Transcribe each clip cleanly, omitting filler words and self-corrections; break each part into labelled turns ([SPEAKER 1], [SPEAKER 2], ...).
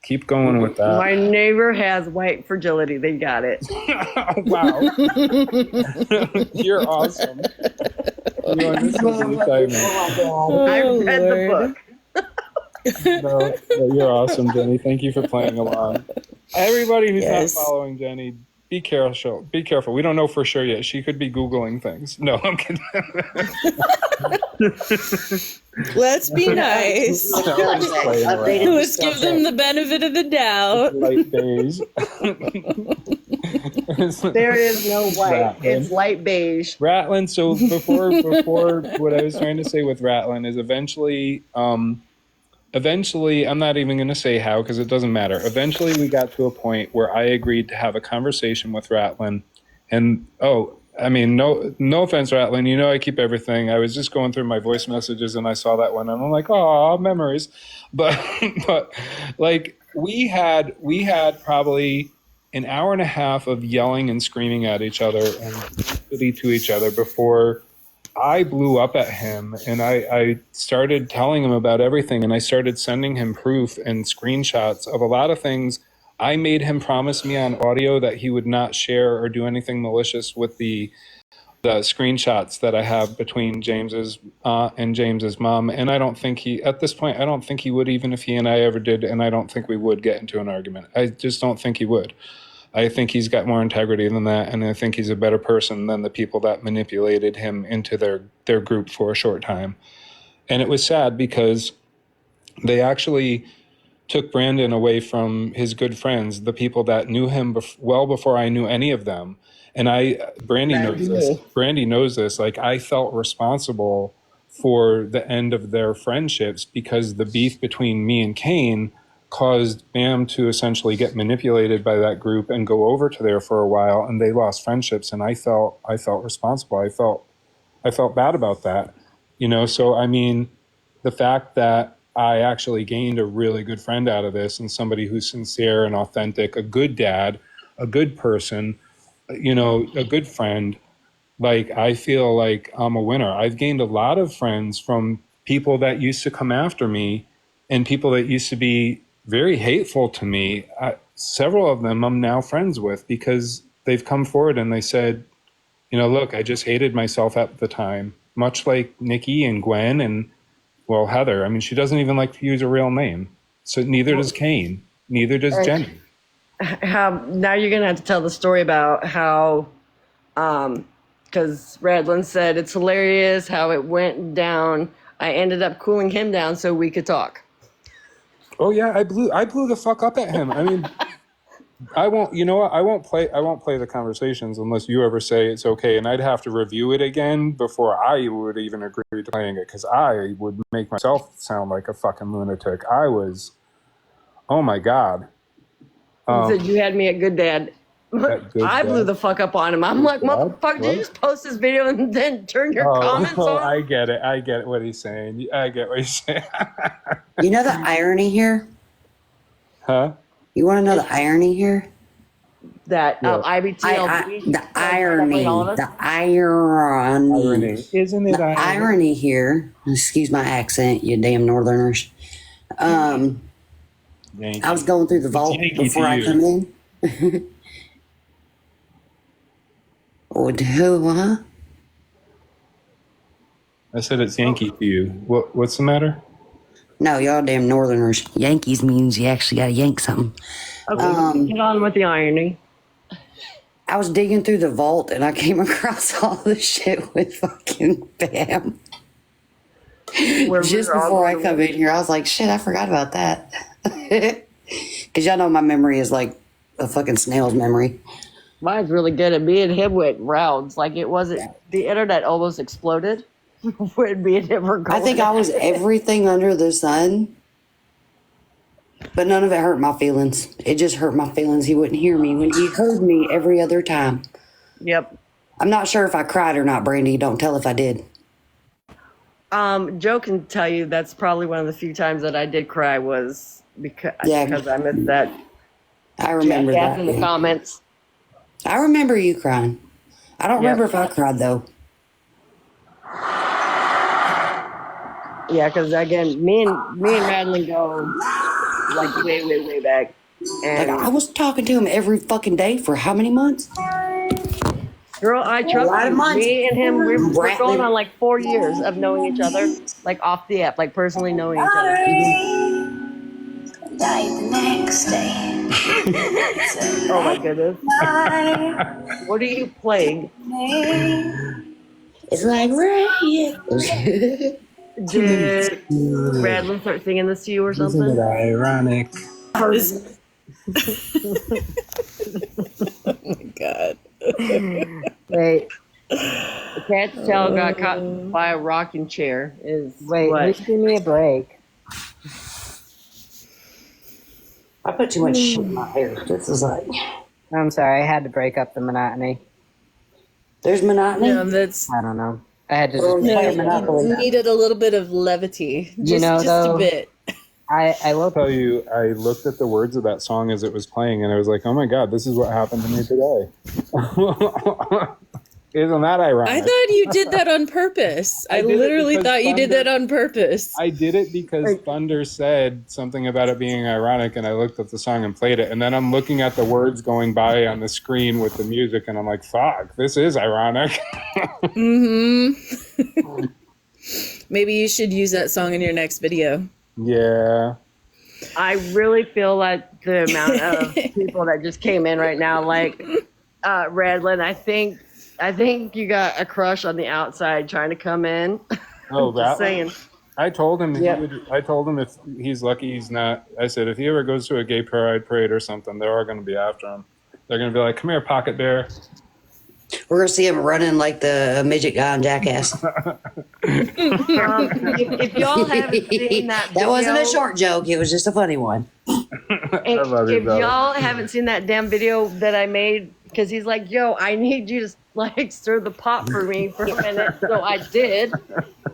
[SPEAKER 1] Keep going with that.
[SPEAKER 2] My neighbor has white fragility. They got it.
[SPEAKER 1] Wow. You're awesome. This is an excitement.
[SPEAKER 2] I read the book.
[SPEAKER 1] No, you're awesome, Jenny. Thank you for playing along. Everybody who's
[SPEAKER 3] Yes.
[SPEAKER 1] not following Jenny, be careful. Be careful. We don't know for sure yet. She could be Googling things. No, I'm kidding.
[SPEAKER 3] Let's be nice. Let's give them the benefit of the doubt.
[SPEAKER 1] Light beige.
[SPEAKER 2] There is no white.
[SPEAKER 1] Ratlin.
[SPEAKER 2] It's light beige.
[SPEAKER 1] Ratlin. So before what I was trying to say with Ratlin is eventually, I'm not even going to say how because it doesn't matter. Eventually, we got to a point where I agreed to have a conversation with Ratlin, and no offense, Ratlin. You know I keep everything. I was just going through my voice messages and I saw that one, and I'm like, oh, memories. But like we had probably an hour and a half of yelling and screaming at each other and to each other before I blew up at him, and I started telling him about everything, and I started sending him proof and screenshots of a lot of things. I made him promise me on audio that he would not share or do anything malicious with the screenshots that I have between James's and James's mom. And I don't think at this point, I don't think he would, even if he and I ever did, and I don't think we would get into an argument. I just don't think he would. I think he's got more integrity than that, and I think he's a better person than the people that manipulated him into their group for a short time. And it was sad because they actually took Brandon away from his good friends, the people that knew him well before I knew any of them. And Brandy knows this. Brandy knows this. Like, I felt responsible for the end of their friendships because the beef between me and Kane caused Bam to essentially get manipulated by that group and go over to there for a while, and they lost friendships. And I felt responsible. I felt bad about that, So I mean, the fact that I actually gained a really good friend out of this, and somebody who's sincere and authentic, a good dad, a good person, a good friend. Like, I feel like I'm a winner. I've gained a lot of friends from people that used to come after me and people that used to be very hateful to me. Several of them I'm now friends with because they've come forward and they said, look, I just hated myself at the time, much like Nikki and Gwen and, well, Heather. I mean, she doesn't even like to use a real name. So neither does Kane. Neither does Jenny.
[SPEAKER 2] Now you're going to have to tell the story about how, because Radlin said it's hilarious how it went down. I ended up cooling him down so we could talk.
[SPEAKER 1] Oh yeah, I blew the fuck up at him. I mean, I won't play the conversations unless you ever say it's okay, and I'd have to review it again before I would even agree to playing it, because I would make myself sound like a fucking lunatic. Oh my God.
[SPEAKER 2] You said you had me at Good Dad. I blew the fuck up on him. I'm like, motherfucker, did you just post this video and then turn your comments on?
[SPEAKER 1] I get it. I get what he's saying. I get what he's saying.
[SPEAKER 4] You know the irony here?
[SPEAKER 1] Huh?
[SPEAKER 4] You want to know the irony here?
[SPEAKER 2] That IBTL.
[SPEAKER 4] The irony.
[SPEAKER 1] Isn't it irony?
[SPEAKER 4] Irony here, excuse my accent, you damn northerners. I was going through the vault before I come in. Huh?
[SPEAKER 1] I said it's Yankee to you. What's the matter?
[SPEAKER 4] No, y'all damn northerners. Yankees means you actually got to yank something.
[SPEAKER 2] Okay, get on with the irony.
[SPEAKER 4] I was digging through the vault and I came across all the shit with fucking Bam. Just before I come in here, I was like, shit, I forgot about that. Because y'all know my memory is like a fucking snail's memory.
[SPEAKER 2] Mine's really good. And me and him went rounds. Like, it wasn't, the internet almost exploded when me and him were going.
[SPEAKER 4] I think I was everything under the sun. But none of it hurt my feelings. It just hurt my feelings. He wouldn't hear me when he heard me every other time.
[SPEAKER 2] Yep.
[SPEAKER 4] I'm not sure if I cried or not, Brandy. Don't tell if I did.
[SPEAKER 2] Joe can tell you that's probably one of the few times that I did cry was because I missed that.
[SPEAKER 4] I remember that.
[SPEAKER 2] In the comments.
[SPEAKER 4] I remember you crying. I don't remember if I cried, though.
[SPEAKER 2] Yeah, because again, me and Madeline go like way, way, way back.
[SPEAKER 4] Like,
[SPEAKER 2] And
[SPEAKER 4] I was talking to him every fucking day for how many months?
[SPEAKER 2] girl, I trust
[SPEAKER 4] lot of
[SPEAKER 2] you.
[SPEAKER 4] months.
[SPEAKER 2] Me and him, we're
[SPEAKER 4] Rattling.
[SPEAKER 2] going on like 4 years of knowing each other, like off the app, like personally knowing each other.
[SPEAKER 5] Died the next day.
[SPEAKER 2] Oh my goodness. What are you playing?
[SPEAKER 4] It's like rain.
[SPEAKER 2] Did Radlin start singing this to you or
[SPEAKER 1] Isn't
[SPEAKER 2] something?
[SPEAKER 1] it ironic?
[SPEAKER 3] Is- oh my god.
[SPEAKER 2] Wait. The cat's tail got caught by a rocking chair is
[SPEAKER 6] Wait,
[SPEAKER 2] what?
[SPEAKER 6] just give me a break.
[SPEAKER 4] I put too much shit in my hair. This is like,
[SPEAKER 6] I'm sorry, I had to break up the monotony.
[SPEAKER 4] there's monotony.
[SPEAKER 3] No, that's
[SPEAKER 6] I don't know. I had to
[SPEAKER 4] Well,
[SPEAKER 6] just
[SPEAKER 4] yeah.
[SPEAKER 6] play Monopoly.
[SPEAKER 3] you needed a little bit of levity. Just,
[SPEAKER 6] know,
[SPEAKER 3] just
[SPEAKER 6] though-
[SPEAKER 3] a bit.
[SPEAKER 6] I woke
[SPEAKER 1] Tell you, I looked at the words of that song as it was playing, and I was like, "Oh my god, this is what happened to me today." Isn't that ironic?
[SPEAKER 3] I thought you did that on purpose. I
[SPEAKER 1] I did it
[SPEAKER 3] literally
[SPEAKER 1] because
[SPEAKER 3] thought you did
[SPEAKER 1] Thunder-
[SPEAKER 3] that on purpose.
[SPEAKER 1] I did it because Thunder said something about it being ironic, and I looked at the song and played it, and then I'm looking at the words going by on the screen with the music, and I'm like, "Fuck, this is ironic."
[SPEAKER 3] Mm-hmm. Maybe you should use that song in your next video.
[SPEAKER 1] Yeah.
[SPEAKER 2] I really feel like the amount of people that just came in right now, like Radlin, I think you got a crush on the outside trying to come in.
[SPEAKER 1] Oh,
[SPEAKER 2] Just
[SPEAKER 1] that
[SPEAKER 2] saying.
[SPEAKER 1] I told him.
[SPEAKER 2] Yep.
[SPEAKER 1] I told him if he's lucky, he's not. I said if he ever goes to a gay pride parade or something, they're all going to be after him. They're going to be like, "Come here, Pocket Bear."
[SPEAKER 4] We're gonna see him running like the midget guy on Jackass.
[SPEAKER 2] If y'all haven't seen that video,
[SPEAKER 4] That wasn't a short joke. It was just a funny one.
[SPEAKER 1] I love you,
[SPEAKER 2] if
[SPEAKER 1] brother.
[SPEAKER 2] y'all haven't seen that damn video that I made, because he's like, "Yo, I need you to like stir the pot for me for a minute," so I did,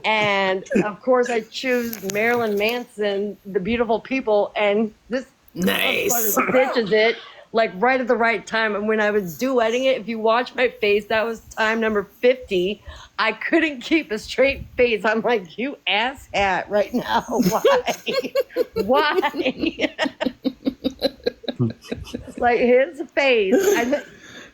[SPEAKER 2] and of course I choose Marilyn Manson, "The Beautiful People," and this
[SPEAKER 3] Nice.
[SPEAKER 2] motherfucker stitches it like right at the right time. And when I was duetting it, if you watch my face, that was time number 50. I couldn't keep a straight face. I'm like, "You ass hat right now. Why? Why?" It's like his face.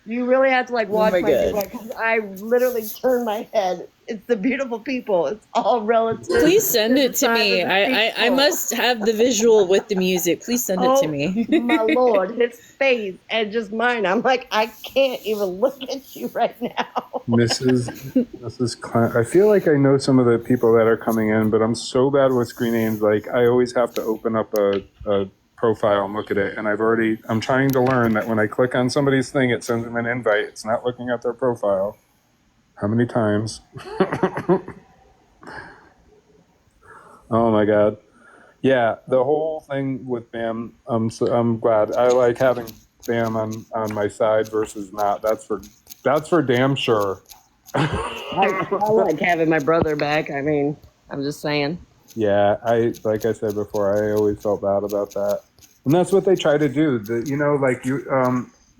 [SPEAKER 2] You really have to like watch
[SPEAKER 3] my
[SPEAKER 2] my
[SPEAKER 3] God.
[SPEAKER 2] face. Because I literally turned my head. It's The Beautiful People. It's all relative.
[SPEAKER 3] Please send it to
[SPEAKER 2] Time
[SPEAKER 3] me.
[SPEAKER 2] of the
[SPEAKER 3] I
[SPEAKER 2] people.
[SPEAKER 3] must have the visual with the music. Please send it to me.
[SPEAKER 2] My Lord, his face and just mine. I'm like, I can't even look at you right now.
[SPEAKER 1] Mrs. Clint. I feel like I know some of the people that are coming in, but I'm so bad with screen names. Like I always have to open up a profile and look at it. And I'm trying to learn that when I click on somebody's thing, it sends them an invite. It's not looking at their profile. How many times? Oh my God. Yeah, the whole thing with Bam, I'm glad. I like having Bam on my side versus not. That's for damn sure.
[SPEAKER 2] I like having my brother back. I mean, I'm just saying.
[SPEAKER 1] Yeah, like I said before, I always felt bad about that, and that's what they try to do.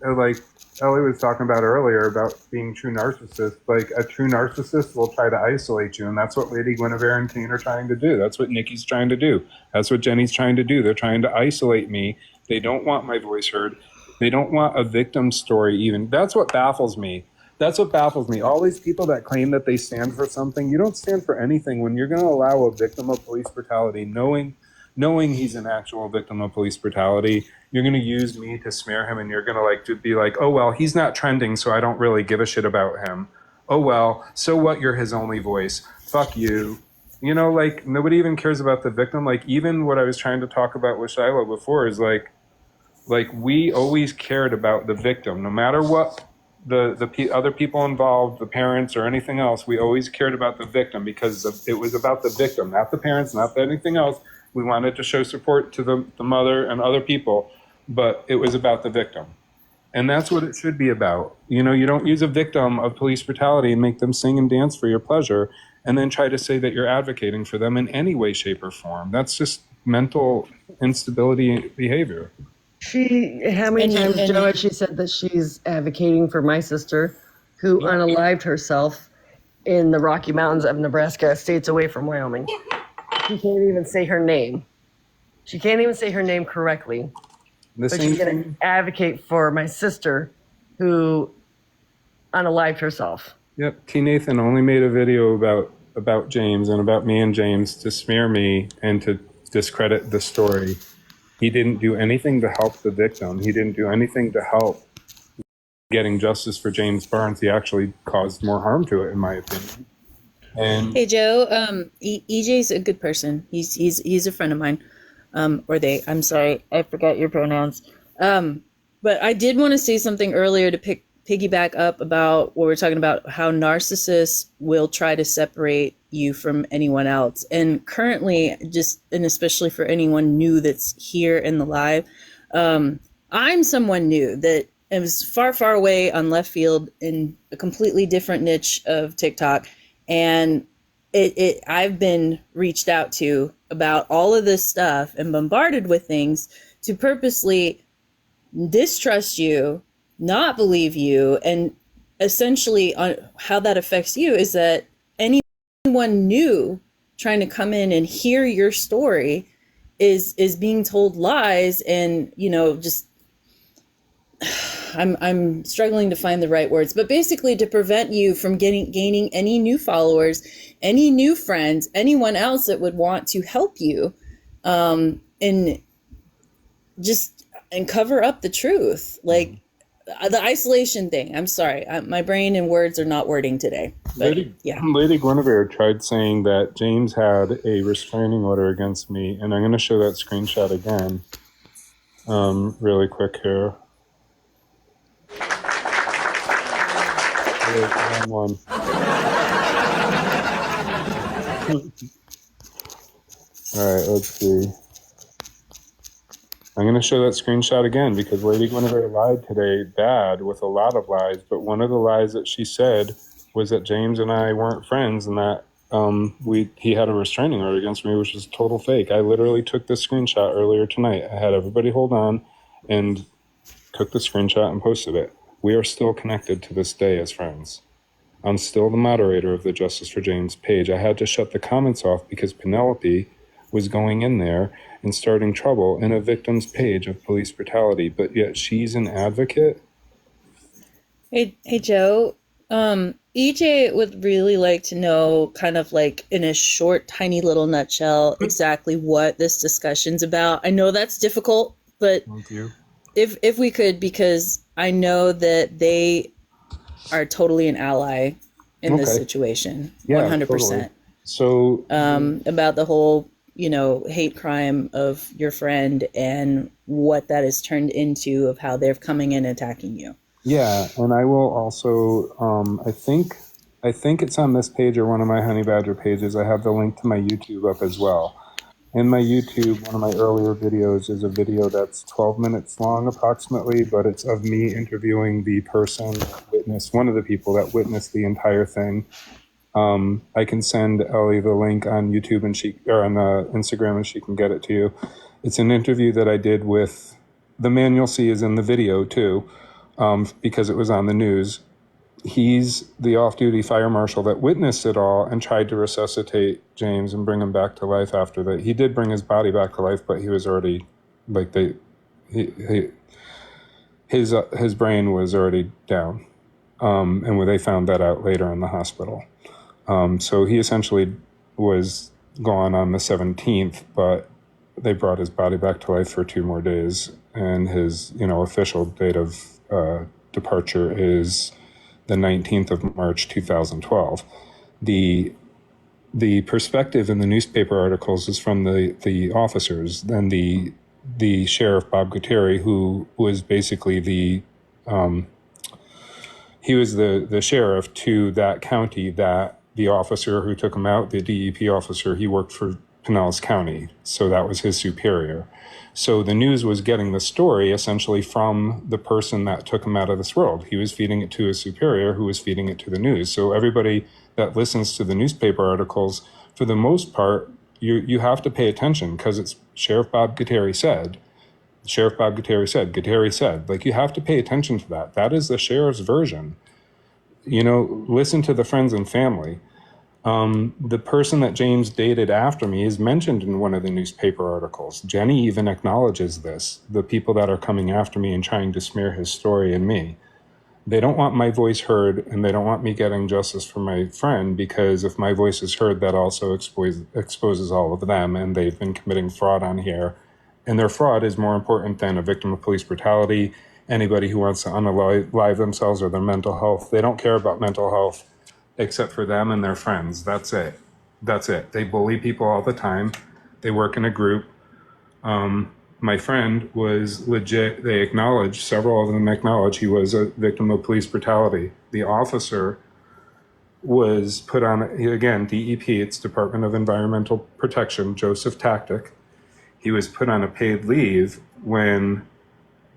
[SPEAKER 1] Like Ellie was talking about earlier about being true narcissists. Like a true narcissist will try to isolate you, and that's what Lady Guinevere and Kane are trying to do. That's what Nikki's trying to do. That's what Jenny's trying to do. They're trying to isolate me. They don't want my voice heard. They don't want a victim story even. That's what baffles me. That's what baffles me. All these people that claim that they stand for something, you don't stand for anything when you're going to allow a victim of police brutality, knowing he's an actual victim of police brutality, you're going to use me to smear him, and you're going to be like, "Oh, well, he's not trending, so I don't really give a shit about him. Oh, well, so what? You're his only voice. Fuck you." Like nobody even cares about the victim. Like even what I was trying to talk about with Shiloh before is like we always cared about the victim, no matter what the other people involved, the parents or anything else. We always cared about the victim because it was about the victim, not the parents, not anything else. We wanted to show support to the mother and other people, but it was about the victim. And that's what it should be about. You don't use a victim of police brutality and make them sing and dance for your pleasure and then try to say that you're advocating for them in any way, shape, or form. That's just mental instability behavior.
[SPEAKER 2] How many times, Joe, has she said that she's advocating for my sister who unalived herself in the Rocky Mountains of Nebraska, states away from Wyoming? She can't even say her name. She can't even say her name correctly.
[SPEAKER 1] The
[SPEAKER 2] But
[SPEAKER 1] same
[SPEAKER 2] she's going
[SPEAKER 1] thing.
[SPEAKER 2] to advocate for my sister who unalived herself.
[SPEAKER 1] Yep. T. Nathan only made a video about James and about me and James to smear me and to discredit the story. He didn't do anything to help the victim. He didn't do anything to help getting justice for James Barnes. He actually caused more harm to it, in my opinion. And
[SPEAKER 3] Hey Joe, EJ's a good person. He's a friend of mine. Or they. I'm sorry, I forgot your pronouns. But I did want to say something earlier to piggyback up about what we're talking about, how narcissists will try to separate you from anyone else. And currently, and especially for anyone new that's here in the live, I'm someone new that is far, far away on left field in a completely different niche of TikTok. And I've been reached out to about all of this stuff and bombarded with things to purposely distrust you, not believe you, and essentially on how that affects you is that anyone new trying to come in and hear your story is being told lies, and just I'm struggling to find the right words, but basically to prevent you from gaining any new followers, any new friends, anyone else that would want to help you, and cover up the truth, like the isolation thing. I'm sorry, my brain and words are not wording today. But
[SPEAKER 1] Lady Guinevere tried saying that James had a restraining order against me, and I'm going to show that screenshot again, really quick here. Wait, one. All right, let's see. I'm going to show that screenshot again because Lady Guinevere lied today bad with a lot of lies, but one of the lies that she said was that James and I weren't friends and that he had a restraining order against me, which is total fake. I literally took this screenshot earlier tonight. I had everybody hold on and took the screenshot and posted it. We are still connected to this day as friends. I'm still the moderator of the Justice for James page. I had to shut the comments off because Penelope was going in there and starting trouble in a victim's page of police brutality, but yet she's an advocate.
[SPEAKER 3] Hey Joe, EJ would really like to know, kind of like in a short, tiny little nutshell, exactly what this discussion's about. I know that's difficult, but
[SPEAKER 1] Thank you.
[SPEAKER 3] If we could, because I know that they are totally an ally in this situation, 100%.
[SPEAKER 1] Totally. So
[SPEAKER 3] about the whole, hate crime of your friend and what that has turned into, of how they're coming in and attacking you.
[SPEAKER 1] Yeah, and I will also, I think it's on this page or one of my Honey Badger pages. I have the link to my YouTube up as well. In my YouTube, one of my earlier videos is a video that's 12 minutes long approximately, but it's of me interviewing the person that witnessed, one of the people that witnessed the entire thing. I can send Ellie the link on YouTube or on Instagram, and she can get it to you. It's an interview that I did with, the man you'll see is in the video too, because it was on the news. He's the off-duty fire marshal that witnessed it all and tried to resuscitate James and bring him back to life after that. He did bring his body back to life, but he was already, his brain was already down. And when they found that out later in the hospital. So he essentially was gone on the 17th, but they brought his body back to life for 2 more days. And his, official date of departure is the 19th of March, 2012. The perspective in the newspaper articles is from the officers. Then the sheriff, Bob Gutierrez, who was basically the sheriff to that county, that the officer who took him out, the DEP officer, he worked for Pinellas County. So that was his superior. So the news was getting the story essentially from the person that took him out of this world. He was feeding it to his superior, who was feeding it to the news. So everybody that listens to the newspaper articles, for the most part, you have to pay attention because it's Sheriff Bob Gutierrez said. Sheriff Bob Gutierrez said. Gutierrez said. Like, you have to pay attention to that. That is the sheriff's version. Listen to the friends and family. The person that James dated after me is mentioned in one of the newspaper articles. Jenny even acknowledges this, the people that are coming after me and trying to smear his story and me. They don't want my voice heard, and they don't want me getting justice for my friend, because if my voice is heard, that also exposes all of them, and they've been committing fraud on here. And their fraud is more important than a victim of police brutality, anybody who wants to unalive themselves, or their mental health. They don't care about mental health except for them and their friends. That's it. That's it. They bully people all the time. They work in a group. My friend was legit. They acknowledged, several of them acknowledged he was a victim of police brutality. The officer was put on, again, DEP, it's Department of Environmental Protection, Joseph Tactic. He was put on a paid leave when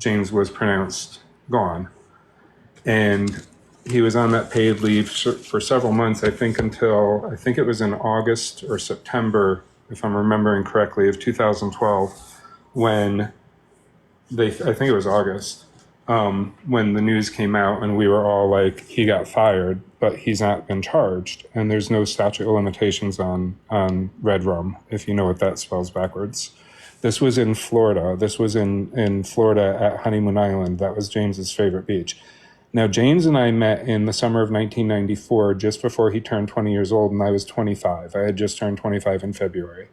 [SPEAKER 1] James was pronounced gone. And he was on that paid leave for several months, I think until, I think it was in August or September, if I'm remembering correctly, of 2012, when I think it was August, when the news came out and we were all like, he got fired, but he's not been charged. And there's no statute of limitations on red rum, if you know what that spells backwards. This was in Florida. This was in Florida at Honeymoon Island. That was James's favorite beach. Now, James and I met in the summer of 1994, just before he turned 20 years old, and I was 25. I had just turned 25 in February.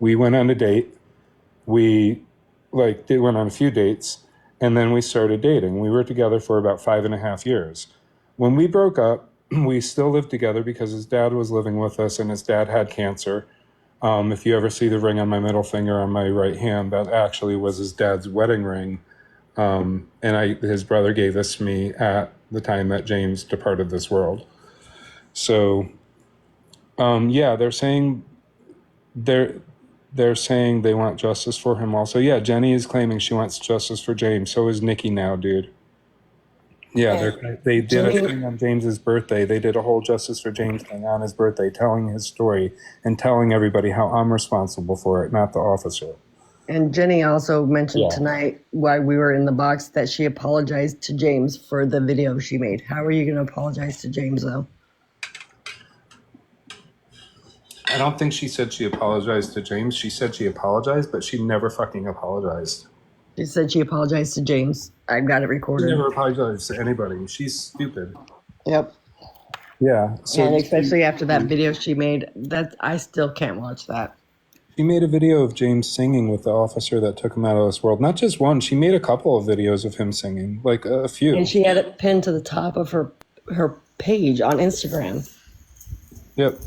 [SPEAKER 1] We went on a date. We went on a few dates, and then we started dating. We were together for about 5.5 years. When we broke up, we still lived together because his dad was living with us, and his dad had cancer. If you ever see the ring on my middle finger on my right hand, that actually was his dad's wedding ring. And his brother gave this to me at the time that James departed this world. So, yeah, they're saying they want justice for him also. Yeah, Jenny is claiming she wants justice for James. So is Nikki now, dude. Yeah, they did a thing on James's birthday. They did a whole justice for James thing on his birthday, telling his story and telling everybody how I'm responsible for it, not the officer.
[SPEAKER 2] And Jenny also mentioned tonight, while we were in the box, that she apologized to James for the video she made. How are you going to apologize to James, though?
[SPEAKER 1] I don't think she said she apologized to James. She said she apologized, but she never fucking apologized.
[SPEAKER 2] She said she apologized to James. I've got it
[SPEAKER 1] She
[SPEAKER 2] recorded.
[SPEAKER 1] never apologized to anybody. She's stupid.
[SPEAKER 2] Yep.
[SPEAKER 1] Yeah. So
[SPEAKER 2] And especially after that video she made, that I still can't watch that.
[SPEAKER 1] she made a video of James singing with the officer that took him out of this world. Not just one. She made a couple of videos of him singing, like a few.
[SPEAKER 2] And she had it pinned to the top of her page on Instagram.
[SPEAKER 1] Yep.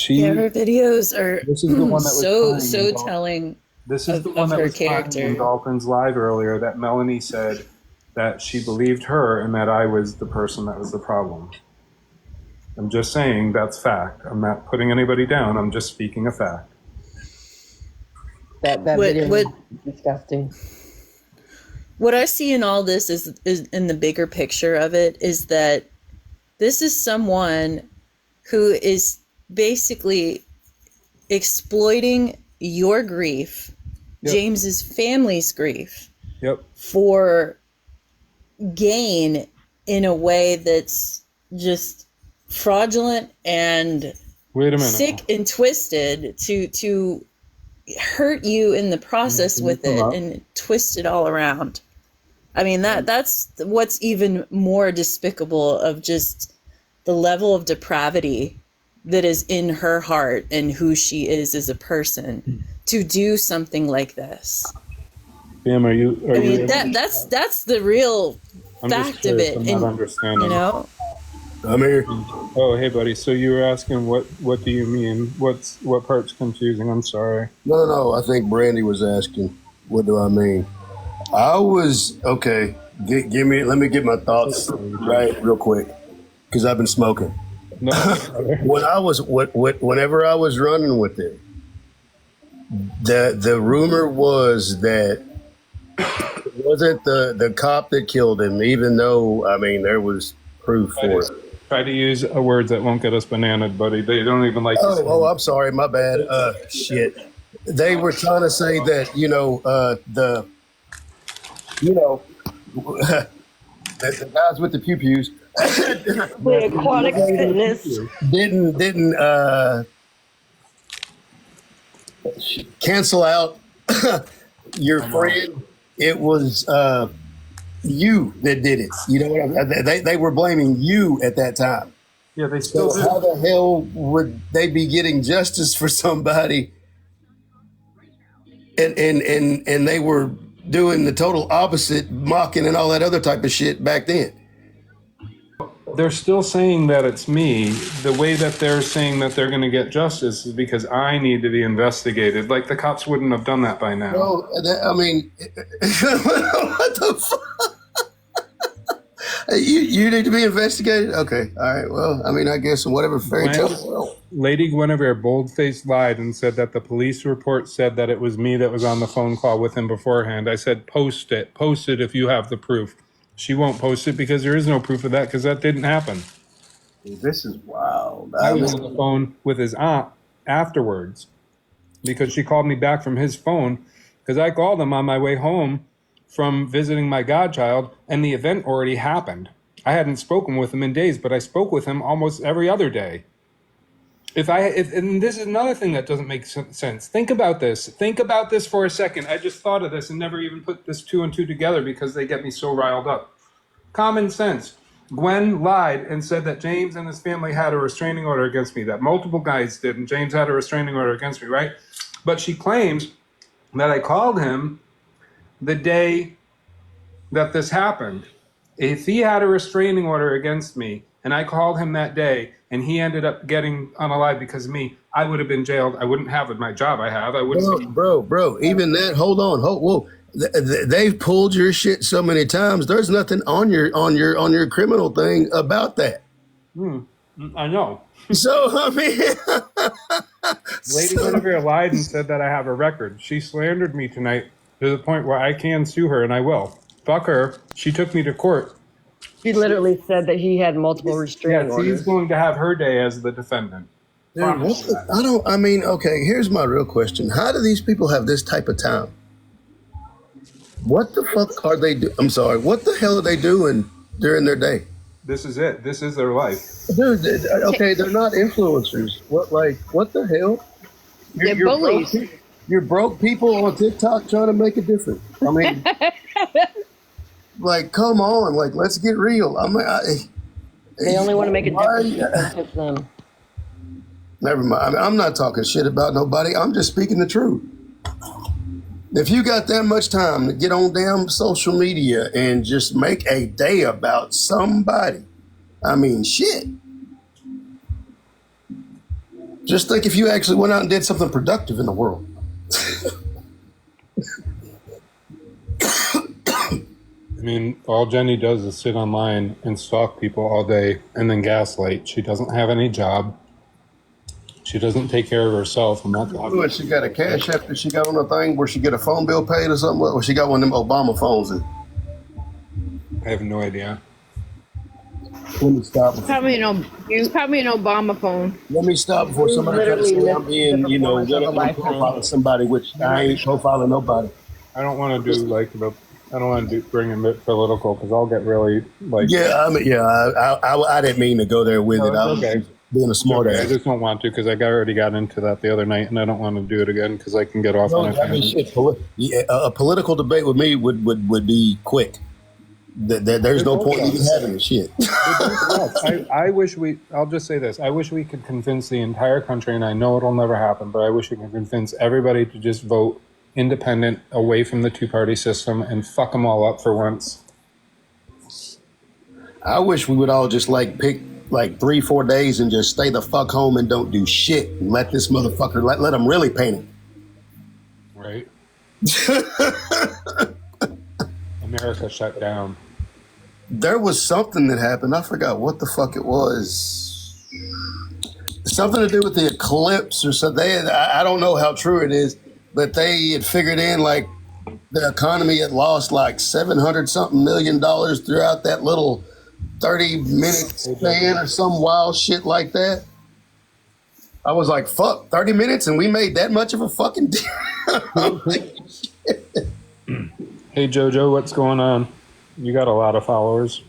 [SPEAKER 3] Yeah, her videos are
[SPEAKER 1] This is the one that was
[SPEAKER 3] so
[SPEAKER 1] crying in
[SPEAKER 3] telling.
[SPEAKER 1] This is the
[SPEAKER 3] of
[SPEAKER 1] one that
[SPEAKER 3] her
[SPEAKER 1] was crying
[SPEAKER 3] character.
[SPEAKER 1] in Dolphins Live earlier, that Melanie said that she believed her and that I was the person that was the problem. I'm just saying that's fact. I'm not putting anybody down. I'm just speaking a fact.
[SPEAKER 2] That video was disgusting.
[SPEAKER 3] What I see in all this is in the bigger picture of it is that this is someone who is basically exploiting your grief,
[SPEAKER 1] Yep.
[SPEAKER 3] James's family's grief,
[SPEAKER 1] Yep.
[SPEAKER 3] for gain in a way that's just fraudulent and
[SPEAKER 1] Wait a minute.
[SPEAKER 3] sick and twisted to hurt you in the process with it and twist it all around. I mean, that's what's even more despicable of just the level of depravity that is in her heart and who she is as a person to do something like this.
[SPEAKER 1] Bam, are you?
[SPEAKER 3] I mean, that's the real
[SPEAKER 1] I'm just
[SPEAKER 3] fact of
[SPEAKER 1] curious.
[SPEAKER 3] it.
[SPEAKER 1] I'm
[SPEAKER 3] And,
[SPEAKER 1] not understanding.
[SPEAKER 3] you know,
[SPEAKER 7] I'm here.
[SPEAKER 1] Oh, hey, buddy. So you were asking what do you mean? What part's confusing? I'm sorry.
[SPEAKER 7] No. I think Brandy was asking, what do I mean? I was, okay, let me get my thoughts right real quick, because I've been smoking.
[SPEAKER 1] No.
[SPEAKER 7] Whenever I was running with it, the rumor was that it wasn't the cop that killed him, even though, I mean, there was proof for it.
[SPEAKER 1] Try to use words that won't get us bananaed, buddy. They don't even like.
[SPEAKER 7] Oh, I'm sorry, my bad. Shit. They were trying to say that, the guys with the pew-pews
[SPEAKER 2] The aquatic fitness.
[SPEAKER 7] didn't cancel out your friend. It was you that did it. You know what I mean? They were blaming you at that time.
[SPEAKER 1] Yeah, they still
[SPEAKER 7] So
[SPEAKER 1] do.
[SPEAKER 7] how the hell would they be getting justice for somebody? And they were doing the total opposite, mocking and all that other type of shit back then.
[SPEAKER 1] They're still saying that it's me. The way that they're saying that they're going to get justice is because I need to be investigated. Like the cops wouldn't have done that by now.
[SPEAKER 7] Well, I mean, what the fuck? You need to be investigated? Okay, all right. Well, I mean, I guess in whatever fairy tale.
[SPEAKER 1] Lady Guinevere boldface lied and said that the police report said that it was me that was on the phone call with him beforehand. I said, post it if you have the proof. She won't post it because there is no proof of that because that didn't happen.
[SPEAKER 7] This is wild.
[SPEAKER 1] I was on the phone with his aunt afterwards because she called me back from his phone because I called him on my way home from visiting my godchild and the event already happened. I hadn't spoken with him in days, but I spoke with him almost every other day. And this is another thing that doesn't make sense. Think about this. Think about this for a second. I just thought of this and never even put this 2 and 2 together because they get me so riled up. Common sense. Gwen lied and said that James and his family had a restraining order against me, that multiple guys did, and James had a restraining order against me, right? But she claims that I called him the day that this happened. If he had a restraining order against me and I called him that day and he ended up getting unalive because of me, I would have been jailed. I wouldn't have my job I have. I wouldn't.
[SPEAKER 7] Bro, even that, hold on. Whoa. They've pulled your shit so many times. There's nothing on your criminal thing about that.
[SPEAKER 1] I know.
[SPEAKER 7] So, I mean,
[SPEAKER 1] Lady Guinevere lied and said that I have a record. She slandered me tonight to the point where I can sue her, and I will. Fuck her. She took me to court.
[SPEAKER 2] She literally said that he had multiple restraining
[SPEAKER 1] Yeah,
[SPEAKER 2] orders.
[SPEAKER 1] she's going to have her day as the defendant.
[SPEAKER 7] dude, okay, here's my real question. How do these people have this type of time? What the fuck are they I'm sorry, what the hell are they doing during their day?
[SPEAKER 1] This is it. This is their life.
[SPEAKER 7] Dude, okay, they're not influencers. What the hell?
[SPEAKER 3] They're bullies.
[SPEAKER 7] You're broke people on TikTok trying to make a difference. I mean, like, come on, like, let's get real.
[SPEAKER 2] They only want to make a
[SPEAKER 7] Why-
[SPEAKER 2] difference with them.
[SPEAKER 7] Never mind. I'm not talking shit about nobody. I'm just speaking the truth. If you got that much time to get on damn social media and just make a day about somebody, I mean, shit. Just think if you actually went out and did something productive in the world.
[SPEAKER 1] I mean, all Jenny does is sit online and stalk people all day and then gaslight. She doesn't have any job. She doesn't take care of herself. I'm not talking.
[SPEAKER 7] What, she got a cash app that she got on her thing where she get a phone bill paid or something? Or she got one of them Obama phones?
[SPEAKER 1] I have no idea.
[SPEAKER 7] Let me stop.
[SPEAKER 8] Probably it's probably an Obama phone.
[SPEAKER 7] Let me stop before somebody tries to say I'm being,
[SPEAKER 2] the performance of a lifetime.
[SPEAKER 7] profiling somebody, which I ain't profiling nobody.
[SPEAKER 1] I don't want to do I don't want to bring a bit political because I'll get really like.
[SPEAKER 7] Yeah, I mean, yeah, I didn't mean to go there with it. I was
[SPEAKER 1] okay.
[SPEAKER 7] being a smart
[SPEAKER 1] Okay, I
[SPEAKER 7] ass.
[SPEAKER 1] just don't want to because I already got into that the other night and I don't want to do it again because I can get off on a
[SPEAKER 7] I mean,
[SPEAKER 1] tangent.
[SPEAKER 7] shit, a political debate with me would be quick. There's no point in even having this shit.
[SPEAKER 1] I wish I'll just say this. I wish we could convince the entire country, and I know it'll never happen, but I wish we could convince everybody to just vote independent, away from the two-party system, and fuck them all up for once.
[SPEAKER 7] I wish we would all just pick 3-4 days and just stay the fuck home and don't do shit and let this motherfucker let him really paint it.
[SPEAKER 1] Right? America shut down.
[SPEAKER 7] There was something that happened. I forgot what the fuck it was. Something to do with the eclipse or something. I don't know how true it is, but they had figured in the economy had lost $700 something million throughout that little 30-minute span or some wild shit like that. I was like, fuck, 30 minutes and we made that much of a fucking deal.
[SPEAKER 1] Hey, Jojo, what's going on? You got a lot of followers.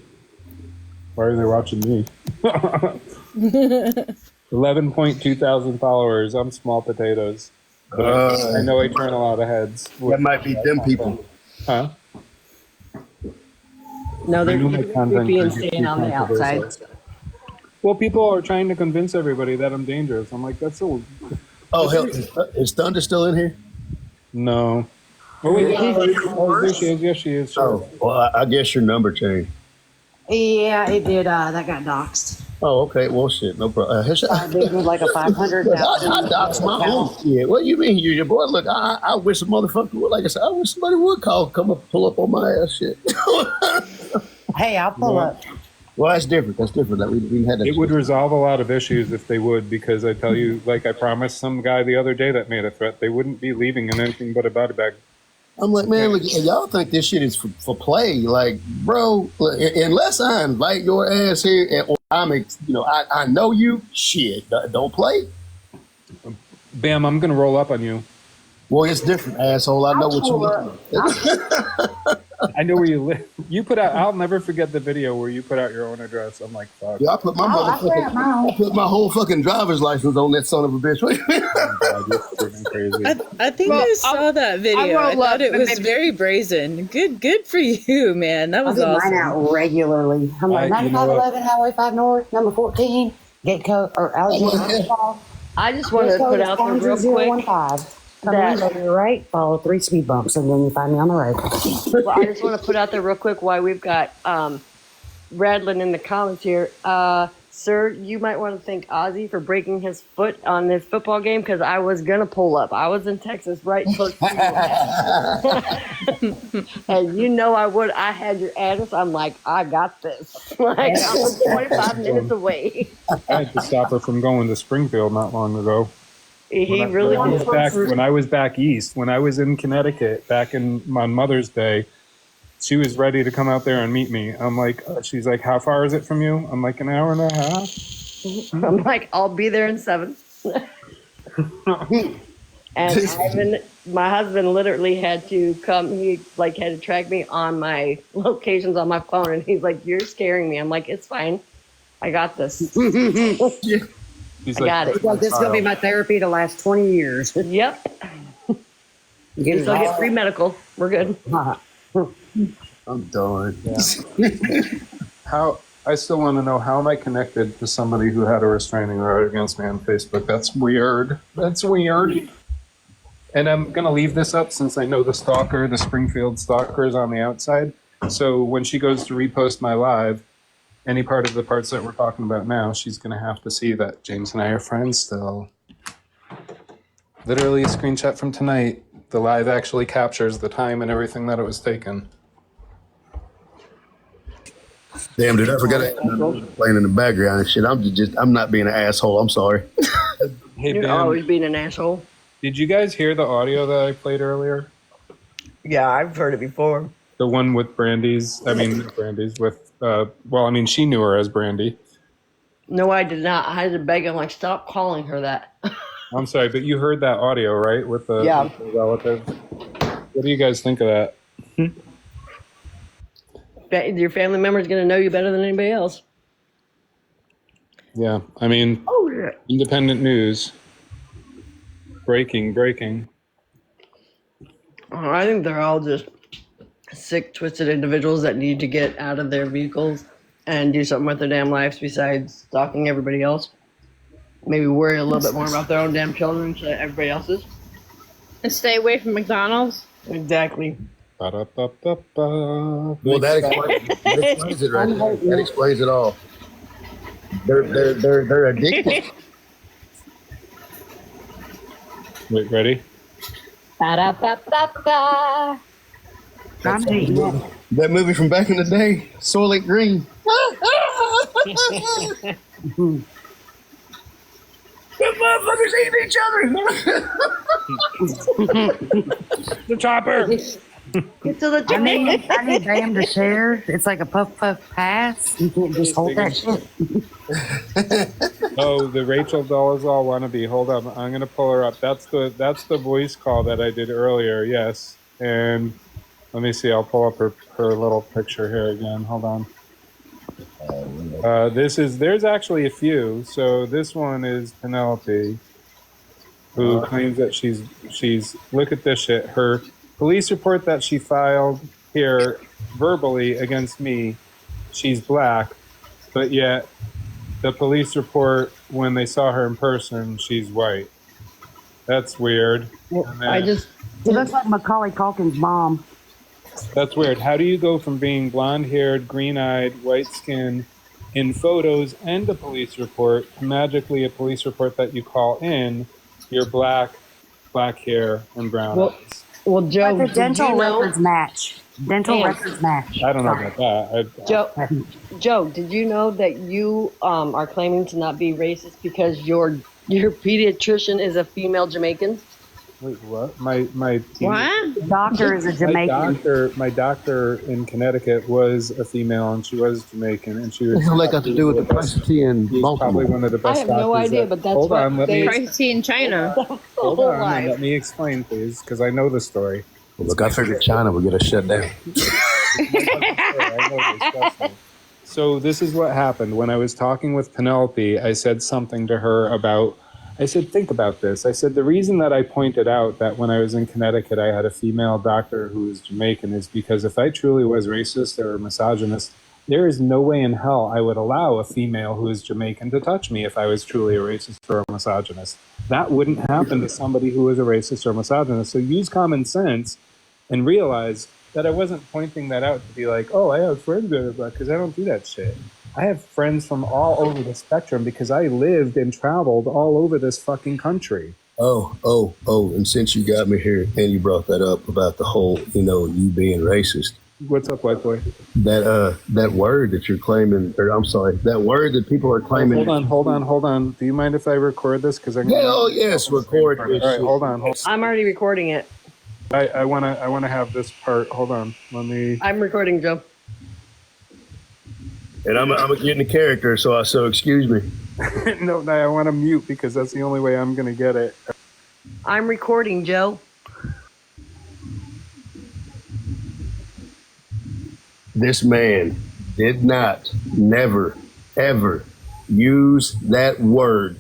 [SPEAKER 1] Why are they watching me? 11.2 thousand followers. I'm small potatoes. But I know I turn a lot of heads.
[SPEAKER 7] That might be them people.
[SPEAKER 1] Huh?
[SPEAKER 2] No, they're
[SPEAKER 1] I know my content
[SPEAKER 2] creepy and
[SPEAKER 1] can get
[SPEAKER 2] staying
[SPEAKER 1] too
[SPEAKER 2] on the outside.
[SPEAKER 1] controversial. Well, people are trying to convince everybody that I'm dangerous. I'm like, that's so...
[SPEAKER 7] Oh, hell. Is Thunder still in here?
[SPEAKER 1] No. Oh, wait, oh, there she is. Yes, she is. Sure.
[SPEAKER 7] Oh, well, I guess your number changed.
[SPEAKER 4] Yeah, it did. That got doxxed.
[SPEAKER 7] Oh, okay. Well, shit. No problem.
[SPEAKER 4] I did with like a 500,000.
[SPEAKER 7] I doxed my own shit. What do you mean, you boy? Look, I wish a motherfucker would. Like I said, I wish somebody would come up, pull up on my ass shit.
[SPEAKER 4] Hey, I'll pull up.
[SPEAKER 7] Well, that's different. That's different. That we had that.
[SPEAKER 1] It would resolve a lot of issues if they would, because I tell you, like I promised some guy the other day that made a threat, they wouldn't be leaving in anything but a body bag.
[SPEAKER 7] I'm like, man, look, y'all think this shit is for play, like, bro. Look, unless I invite your ass here, or I know you, shit, don't play.
[SPEAKER 1] Bam, I'm gonna roll up on you.
[SPEAKER 7] Well, it's different, asshole. I know what you mean.
[SPEAKER 1] I know where you live. You put out. I'll never forget the video where you put out your own address. I'm like, fuck.
[SPEAKER 7] Yeah, I put my I put my whole fucking driver's license on that son of a bitch.
[SPEAKER 1] Oh, God, you're freaking crazy.
[SPEAKER 3] I think I saw that video. I thought it was very brazen. Good for you, man. That was
[SPEAKER 4] I'll get
[SPEAKER 3] awesome.
[SPEAKER 4] mine out regularly. I'm like, 9511 Highway 5 North, number 14, gate code, or Alexander.
[SPEAKER 2] I just wanted to put out there real quick.
[SPEAKER 4] Come in, go to your right, follow 3 speed bumps, and then you find me on the road.
[SPEAKER 2] Well, I just want to put out there real quick why we've got Radlin in the comments here. Sir, you might want to thank Ozzy for breaking his foot on this football game, because I was going to pull up. I was in Texas right close to you. And you know I would. I had your address. I'm like, I got this. Like, I was 25 minutes away.
[SPEAKER 1] I had to stop her from going to Springfield not long ago.
[SPEAKER 2] He really did.
[SPEAKER 1] When I was back east, when I was in Connecticut back on Mother's Day, she was ready to come out there and meet me. I'm like, she's like, how far is it from you? I'm like, an hour and a half.
[SPEAKER 2] I'm like, I'll be there in 7. And my husband literally had to come. He had to track me on my locations on my phone, and he's like, "You're scaring me." I'm like, "It's fine, I got this."
[SPEAKER 1] She's
[SPEAKER 2] I got it.
[SPEAKER 4] Like, this is going to be my therapy to last 20 years.
[SPEAKER 2] Yep. You still get free medical. We're good.
[SPEAKER 7] I'm done.
[SPEAKER 1] How I still want to know, how am I connected to somebody who had a restraining order against me on Facebook? That's weird. That's weird. And I'm gonna leave this up since I know the stalker, the Springfield stalker, is on the outside. So when she goes to repost my live, any part of the parts that we're talking about now, she's gonna have to see that James and I are friends still. Literally a screenshot from tonight. The live actually captures the time and everything that it was taken.
[SPEAKER 7] Damn, dude, I forgot playing in the background and shit. I'm not being an asshole. I'm sorry.
[SPEAKER 1] Hey,
[SPEAKER 2] You're
[SPEAKER 1] Ben,
[SPEAKER 2] always being an asshole.
[SPEAKER 1] did you guys hear the audio that I played earlier?
[SPEAKER 9] Yeah, I've heard it before.
[SPEAKER 1] The one with Brandy's, she knew her as Brandy.
[SPEAKER 2] No, I did not. I had to beg him, like, stop calling her that.
[SPEAKER 1] I'm sorry, but you heard that audio, right? With the relative. What do you guys think of that?
[SPEAKER 2] Your family member is going to know you better than anybody else.
[SPEAKER 1] Yeah, I mean, independent news. Breaking.
[SPEAKER 2] I think they're all just sick, twisted individuals that need to get out of their vehicles and do something with their damn lives besides stalking everybody else. Maybe worry a little bit more about their own damn children than everybody else's.
[SPEAKER 8] And stay away from McDonald's.
[SPEAKER 2] Exactly.
[SPEAKER 1] Ba-da-ba-ba-ba.
[SPEAKER 7] Well, that explains it right there. That explains it all. They're addicted.
[SPEAKER 1] Wait, ready?
[SPEAKER 4] I'm hating that.
[SPEAKER 7] That movie from back in the day, Soylent Green. The motherfuckers eating each other.
[SPEAKER 1] The chopper.
[SPEAKER 2] Get to the
[SPEAKER 4] I need Bam to share. It's like a puff pass. You can't just hold that shit.
[SPEAKER 1] Oh, the Rachel Dolezal wannabe. Hold on, I'm gonna pull her up. That's the voice call that I did earlier. Yes, and let me see. I'll pull up her little picture here again. Hold on. There's actually a few. So this one is Penelope, who claims that she's look at this shit. Her police report that she filed here verbally against me, she's black, but yet the police report when they saw her in person, she's white. That's weird.
[SPEAKER 4] She looks like Macaulay Culkin's mom.
[SPEAKER 1] That's weird. How do you go from being blonde-haired, green-eyed, white-skinned in photos and a police report to magically a police report that you call in, you're black hair, and brown eyes?
[SPEAKER 2] Well, Joe,
[SPEAKER 4] Like the dental
[SPEAKER 2] did you know,
[SPEAKER 4] records match. Dental records match.
[SPEAKER 1] I don't know about that.
[SPEAKER 2] Joe, did you know that you are claiming to not be racist because your pediatrician is a female Jamaican?
[SPEAKER 1] Wait, what? My
[SPEAKER 8] What?
[SPEAKER 4] Doctor is a Jamaican.
[SPEAKER 1] my doctor in Connecticut was a female, and she was Jamaican, and she was.
[SPEAKER 10] What the hell that got to do with the Christy in
[SPEAKER 1] She's probably
[SPEAKER 10] Baltimore?
[SPEAKER 1] one of the
[SPEAKER 2] I
[SPEAKER 1] best
[SPEAKER 2] have no
[SPEAKER 1] doctors
[SPEAKER 2] idea,
[SPEAKER 1] that-
[SPEAKER 2] but that's
[SPEAKER 1] hold
[SPEAKER 2] what
[SPEAKER 1] on, let me
[SPEAKER 8] Privacy in China.
[SPEAKER 1] hold on, and let me explain, please, because I know the story.
[SPEAKER 10] Look, I figured China would get us shut down.
[SPEAKER 1] I know this, trust me. So this is what happened when I was talking with Penelope. I said something to her about. I said, think about this. I said, the reason that I pointed out that when I was in Connecticut, I had a female doctor who was Jamaican is because if I truly was racist or misogynist, there is no way in hell I would allow a female who is Jamaican to touch me if I was truly a racist or a misogynist. That wouldn't happen to somebody who was a racist or misogynist. So use common sense and realize that I wasn't pointing that out to be like, oh, I have friends that are black, because I don't do that shit. I have friends from all over the spectrum because I lived and traveled all over this fucking country.
[SPEAKER 7] Oh, and since you got me here and you brought that up about the whole, you being racist,
[SPEAKER 1] What's up, white boy?
[SPEAKER 7] that word that you're claiming, or I'm sorry, that word that people are claiming.
[SPEAKER 1] Hold on. Do you mind if I record this? Because I'm
[SPEAKER 7] Yes, record.
[SPEAKER 1] All right, hold on.
[SPEAKER 2] I'm already recording it.
[SPEAKER 1] I wanna have this part. Hold on. Let me.
[SPEAKER 2] I'm recording, Joe.
[SPEAKER 7] And I'm getting the character, so excuse me.
[SPEAKER 1] No, I want to mute because that's the only way I'm gonna get it.
[SPEAKER 2] I'm recording, Joe.
[SPEAKER 7] This man did never, ever use that word,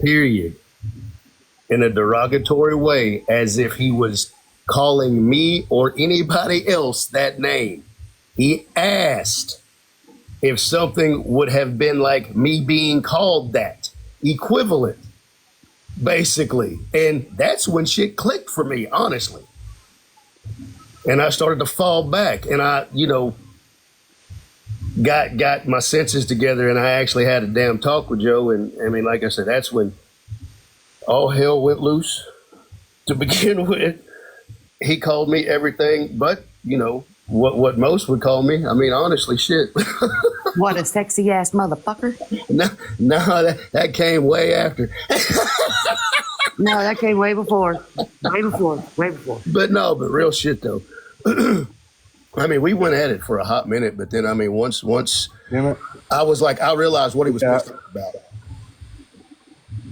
[SPEAKER 7] period, in a derogatory way as if he was calling me or anybody else that name. He asked if something would have been like me being called that, equivalent, basically. And that's when shit clicked for me, honestly. And I started to fall back, and I, got my senses together, and I actually had a damn talk with Joe. And I mean, like I said, that's when all hell went loose. To begin with, he called me everything but, what most would call me. I mean, honestly, shit.
[SPEAKER 4] What a sexy ass motherfucker.
[SPEAKER 7] No, that came way after.
[SPEAKER 4] No, that came way before. Way before.
[SPEAKER 7] But real shit though. I mean, we went at it for a hot minute, but then I mean, once
[SPEAKER 1] Damn it.
[SPEAKER 7] I was like, I realized what he was supposed to about.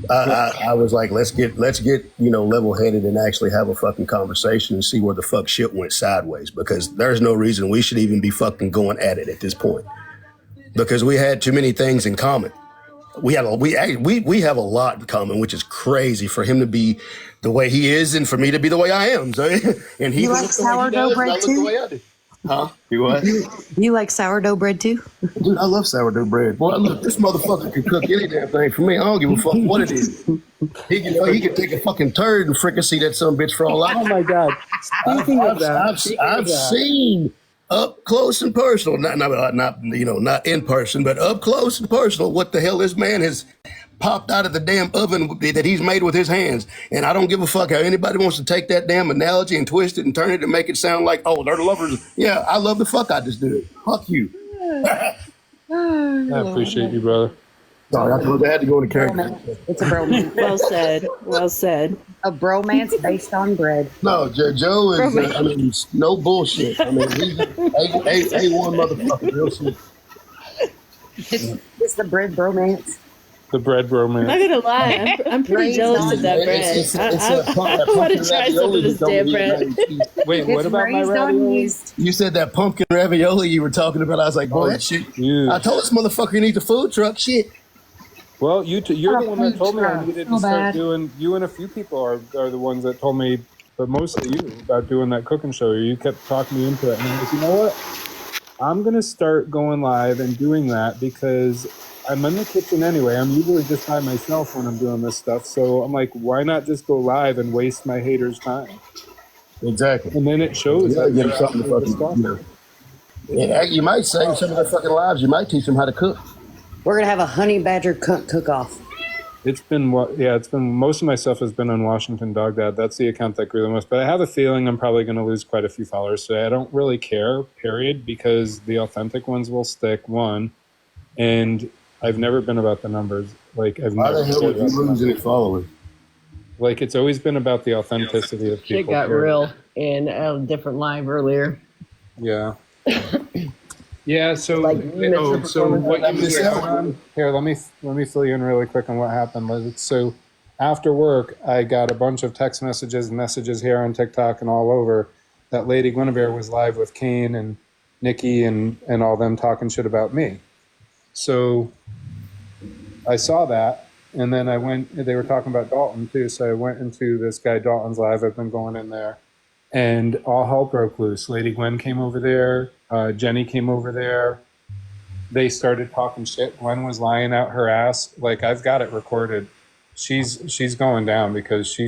[SPEAKER 7] I was like, let's get level headed and actually have a fucking conversation and see where the fuck shit went sideways, because there's no reason we should even be fucking going at it at this point, because we had too many things in common. We have a lot in common, which is crazy for him to be the way he is and for me to be the way I am. So, and he
[SPEAKER 4] You like sourdough bread too?
[SPEAKER 7] Huh? You what?
[SPEAKER 4] You like sourdough bread too?
[SPEAKER 7] Dude, I love sourdough bread. Boy, look, this motherfucker can cook any damn thing for me. I don't give a fuck what it is. He can take a fucking turd and fricassee that some bitch for all I know.
[SPEAKER 1] Oh my God. Speaking of that,
[SPEAKER 7] I've seen up close and personal, not in person, but up close and personal, what the hell this man has popped out of the damn oven that he's made with his hands. And I don't give a fuck how anybody wants to take that damn analogy and twist it and turn it and make it sound like, oh, they're lovers. Yeah, I love the fuck out of this dude. Fuck you.
[SPEAKER 1] I appreciate you, brother.
[SPEAKER 7] Sorry, I had to go into character.
[SPEAKER 4] It's a bromance.
[SPEAKER 3] Well said.
[SPEAKER 4] A bromance based on bread.
[SPEAKER 7] No, Joe is, no bullshit. I mean, he's A1 motherfucker. Real shit.
[SPEAKER 4] It's the bread bromance.
[SPEAKER 1] The bread
[SPEAKER 3] I'm
[SPEAKER 1] romance.
[SPEAKER 3] not gonna lie, I'm pretty
[SPEAKER 2] Raised
[SPEAKER 3] jealous
[SPEAKER 2] on-
[SPEAKER 3] of that bread.
[SPEAKER 7] It's a
[SPEAKER 3] I
[SPEAKER 7] pumpkin
[SPEAKER 3] want to try some of
[SPEAKER 7] ravioli
[SPEAKER 3] this
[SPEAKER 7] that don't
[SPEAKER 3] damn
[SPEAKER 7] need
[SPEAKER 3] bread.
[SPEAKER 7] mac and cheese.
[SPEAKER 1] Wait, what
[SPEAKER 4] It's
[SPEAKER 1] about my
[SPEAKER 4] raised on
[SPEAKER 1] ravioli?
[SPEAKER 4] yeast.
[SPEAKER 7] You said that pumpkin ravioli you were talking about. I was like, boy, that shit.
[SPEAKER 1] Yeah.
[SPEAKER 7] I told this motherfucker he needs a food truck. Shit.
[SPEAKER 1] Well, you're the one that told me I needed to
[SPEAKER 4] So
[SPEAKER 1] start
[SPEAKER 4] bad.
[SPEAKER 1] doing. You and a few people are the ones that told me, but mostly you, about doing that cooking show. You kept talking me into it, and I was, you know what? I'm gonna start going live and doing that because I'm in the kitchen anyway. I'm usually just by myself when I'm doing this stuff. So I'm like, why not just go live and waste my haters' time?
[SPEAKER 7] Exactly.
[SPEAKER 1] And then it shows
[SPEAKER 7] Yeah,
[SPEAKER 1] that
[SPEAKER 7] give
[SPEAKER 1] you're
[SPEAKER 7] them something to
[SPEAKER 1] actually
[SPEAKER 7] fucking,
[SPEAKER 1] disgusting.
[SPEAKER 7] Yeah, you might save some of their fucking lives. You might teach them how to cook.
[SPEAKER 4] We're gonna have a honey badger cook-off.
[SPEAKER 1] It's been most of my stuff has been on Washington Dog Dad. That's the account that grew the most. But I have a feeling I'm probably going to lose quite a few followers today. I don't really care, period, because the authentic ones will stick. One, and I've never been about the numbers. Like I've
[SPEAKER 7] Why the
[SPEAKER 1] never
[SPEAKER 7] hell
[SPEAKER 1] cared
[SPEAKER 7] would you
[SPEAKER 1] about the
[SPEAKER 7] lose any
[SPEAKER 1] numbers.
[SPEAKER 7] followers?
[SPEAKER 1] Like it's always been about the authenticity of
[SPEAKER 2] Shit
[SPEAKER 1] people.
[SPEAKER 2] got
[SPEAKER 1] period.
[SPEAKER 2] real in a different live earlier.
[SPEAKER 1] Yeah. Yeah, so
[SPEAKER 2] Like, you missed the
[SPEAKER 1] so
[SPEAKER 2] performance
[SPEAKER 1] what
[SPEAKER 2] of
[SPEAKER 1] you
[SPEAKER 2] that
[SPEAKER 1] missed
[SPEAKER 2] video.
[SPEAKER 1] out on here, let me fill you in really quick on what happened. So after work, I got a bunch of text messages here on TikTok and all over that Lady Guinevere was live with Kane and Nikki and all them talking shit about me. So I saw that, and then they were talking about Dalton too, so I went into this guy Dalton's live. I've been going in there, and all hell broke loose. Lady Gwen came over there. Jenny came over there. They started talking shit. Gwen was lying out her ass. Like, I've got it recorded. She's going down because she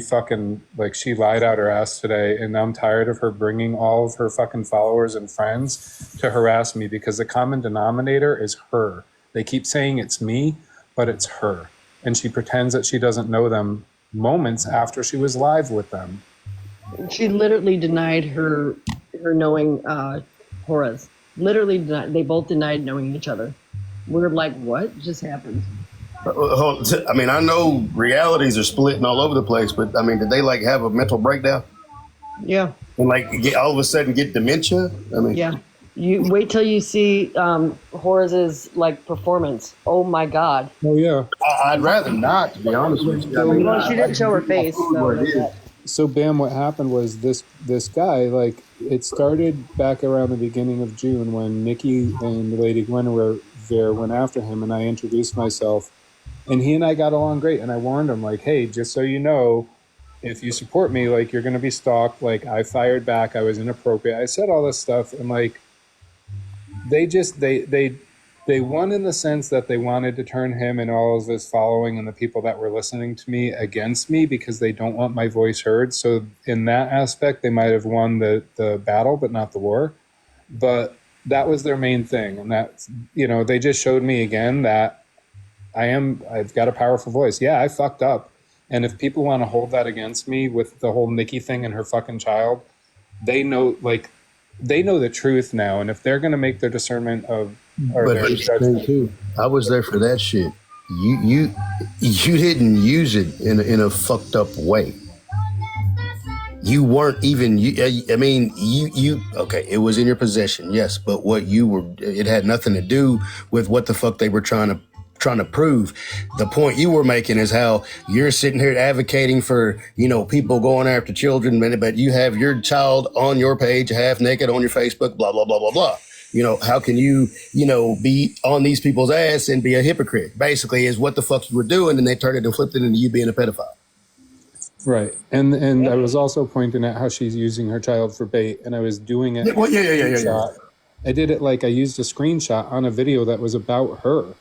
[SPEAKER 1] lied out her ass today, and I'm tired of her bringing all of her fucking followers and friends to harass me because the common denominator is her. They keep saying it's me, but it's her. And she pretends that she doesn't know them moments after she was live with them.
[SPEAKER 2] She literally denied her knowing Horace. Literally denied. They both denied knowing each other. We're like, what just happened?
[SPEAKER 7] I mean, I know realities are splitting all over the place, but I mean, did they like have a mental breakdown
[SPEAKER 2] Yeah,
[SPEAKER 7] and like all of a sudden get dementia? I mean,
[SPEAKER 2] yeah. You wait till you see Horace's like performance. Oh my God.
[SPEAKER 1] Oh yeah.
[SPEAKER 7] I'd rather not, to be honest with you. I mean,
[SPEAKER 2] Well, she didn't show her face. So
[SPEAKER 7] where it
[SPEAKER 2] there's
[SPEAKER 7] is.
[SPEAKER 2] that.
[SPEAKER 1] So Bam, what happened was this guy, like, it started back around the beginning of June when Nikki and Lady Guinevere went after him, and I introduced myself, and he and I got along great, and I warned him, like, hey, just so you know, if you support me, like, you're going to be stalked. Like, I fired back. I was inappropriate. I said all this stuff, and like, they won in the sense that they wanted to turn him and all of his following and the people that were listening to me against me because they don't want my voice heard. So in that aspect, they might have won the battle, but not the war. But that was their main thing. And that's, they just showed me again that I've got a powerful voice. Yeah, I fucked up. And if people want to hold that against me with the whole Nikki thing and her fucking child, they know the truth now. And if they're going to make their discernment of, or
[SPEAKER 7] But
[SPEAKER 1] their
[SPEAKER 7] here's the
[SPEAKER 1] judgment,
[SPEAKER 7] thing too. I was there for that shit. You didn't use it in a fucked up way. You weren't even. I mean, you. Okay, it was in your possession, yes, but what you were, it had nothing to do with what the fuck they were trying to prove. The point you were making is how you're sitting here advocating for, people going after children, but you have your child on your page, half naked on your Facebook, blah, blah, blah, blah, blah. How can you, be on these people's ass and be a hypocrite? Basically is what the fuck you were doing, and they turned it and flipped it into you being a pedophile.
[SPEAKER 1] right. And I was also pointing at how she's using her child for bait, and I was doing it.
[SPEAKER 7] Well, yeah.
[SPEAKER 1] I did it like I used a screenshot on a video that was about her.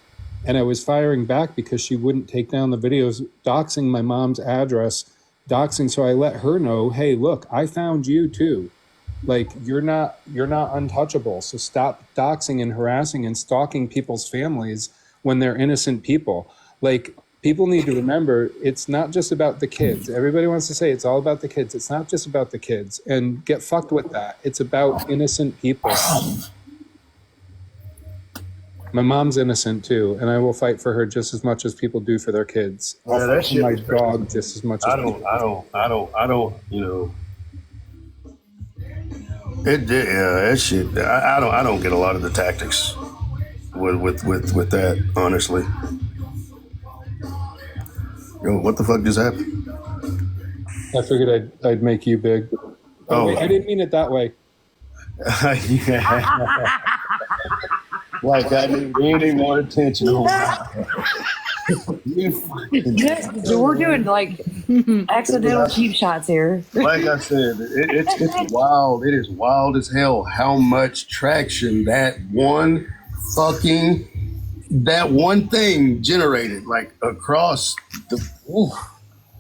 [SPEAKER 1] And I was firing back because she wouldn't take down the videos, doxing my mom's address, so I let her know, hey, look, I found you too. Like, you're not untouchable. So stop doxing and harassing and stalking people's families when they're innocent people. Like, people need to remember, it's not just about the kids. Everybody wants to say it's all about the kids. It's not just about the kids. And get fucked with that. It's about innocent people. My mom's innocent too, and I will fight for her just as much as people do for their kids. I'll
[SPEAKER 7] Yeah, that
[SPEAKER 1] fight for
[SPEAKER 7] shit
[SPEAKER 1] my
[SPEAKER 7] was crazy.
[SPEAKER 1] dog just as much as
[SPEAKER 7] I don't. That shit. I don't get a lot of the tactics with that, honestly. Yo, what the fuck just happened?
[SPEAKER 1] I figured I'd make you big. Oh, wait, I didn't mean it that way.
[SPEAKER 7] Like I need any more attention on that.
[SPEAKER 4] We're doing like accidental cheap shots here.
[SPEAKER 7] Like I said, it's wild. It is wild as hell how much traction that one thing generated, like across the. Ooh.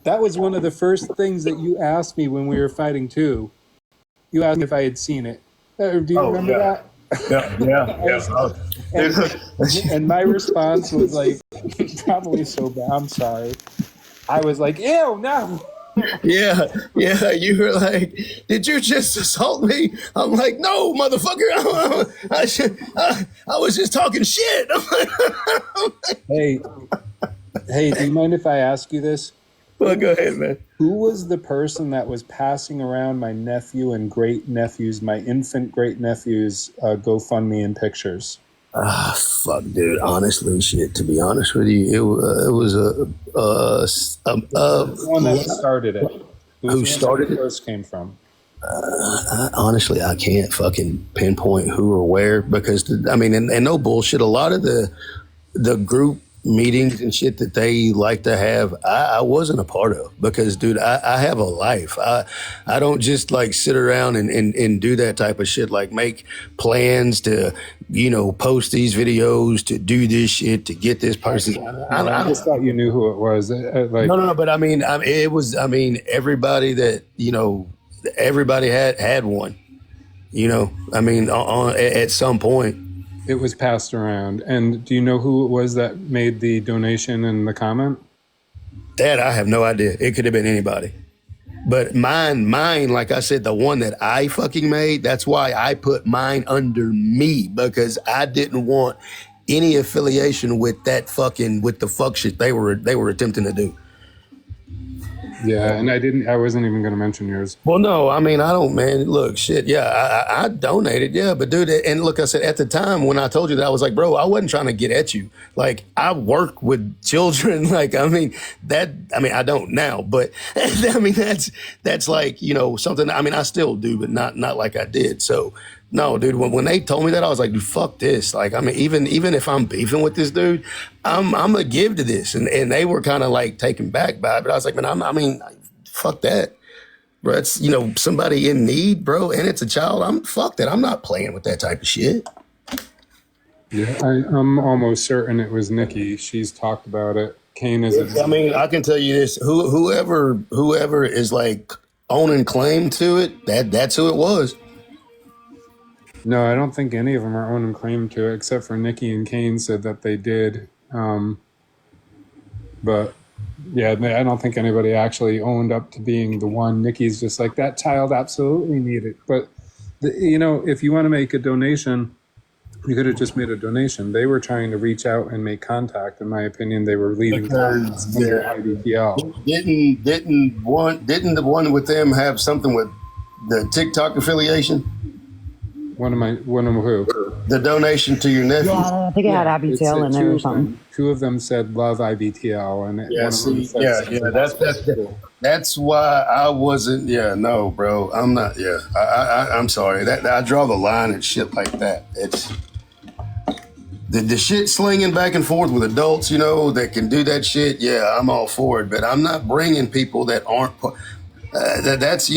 [SPEAKER 1] That was one of the first things that you asked me when we were fighting too. You asked me if I had seen it. Do you remember that?
[SPEAKER 7] Yeah.
[SPEAKER 1] And my response was like, probably so bad. I'm sorry. I was like, ew, no.
[SPEAKER 7] Yeah. You were like, "Did you just assault me?" I'm like, "No, motherfucker. I was just talking shit."
[SPEAKER 1] Hey, do you mind if I ask you this?
[SPEAKER 7] Well, go ahead, man.
[SPEAKER 1] Who was the person that was passing around my nephew and great nephews, my infant great nephews, GoFundMe and pictures?
[SPEAKER 7] Fuck, dude. Honestly, shit. To be honest with you, it was
[SPEAKER 1] the one that started it.
[SPEAKER 7] Who started it?
[SPEAKER 1] First came from.
[SPEAKER 7] Honestly, I can't fucking pinpoint who or where because I mean, and no bullshit. A lot of the group meetings and shit that they like to have, I wasn't a part of because, dude, I have a life. I don't just like sit around and do that type of shit, like make plans to, post these videos, to do this shit, to get this person.
[SPEAKER 1] I just thought you knew who it was.
[SPEAKER 7] No, but I mean, everybody that, everybody had one, at some point.
[SPEAKER 1] It was passed around. And do you know who it was that made the donation and the comment?
[SPEAKER 7] That I have no idea. It could have been anybody. But mine, like I said, the one that I fucking made, that's why I put mine under me, because I didn't want any affiliation with the fuck shit they were attempting to do.
[SPEAKER 1] Yeah, and I wasn't even going to mention yours.
[SPEAKER 7] Well, no, I mean, I don't, man. Look, shit, yeah, I donated, yeah. But, dude, and look, I said, at the time when I told you that, I was like, bro, I wasn't trying to get at you. Like, I work with children. Like, I don't now. But, I mean, that's like, something, I mean, I still do, but not like I did. So, no, dude, when they told me that, I was like, dude, fuck this. Like, I mean, even if I'm beefing with this dude, I'm going to give to this. And they were kind of like taken back by it. But I was like, man, fuck that. Bro, it's, somebody in need, bro, and it's a child. Fuck that. I'm not playing with that type of shit.
[SPEAKER 1] Yeah, I'm almost certain it was Nikki. She's talked about it. Kane is.
[SPEAKER 7] I mean, I can tell you this: whoever is like owning claim to it, that's who it was.
[SPEAKER 1] No, I don't think any of them are owning claim to it, except for Nikki and Kane said that they did. But yeah, I don't think anybody actually owned up to being the one. Nikki's just like, that child absolutely needed it. But, if you want to make a donation, you could have just made a donation. They were trying to reach out and make contact. In my opinion, they were leaving under IBPL.
[SPEAKER 7] Didn't the one with them have something with the TikTok affiliation?
[SPEAKER 1] One of who?
[SPEAKER 7] The donation to your nephew.
[SPEAKER 4] Yeah, I think it had IBTL in there or something.
[SPEAKER 1] Two of them said love IBTL, and
[SPEAKER 7] that's why I wasn't. Yeah, no, bro, I'm not. Yeah, I'm sorry. I draw the line at shit like that. It's the shit slinging back and forth with adults, that can do that shit. Yeah, I'm all for it, but I'm not bringing people that aren't. That's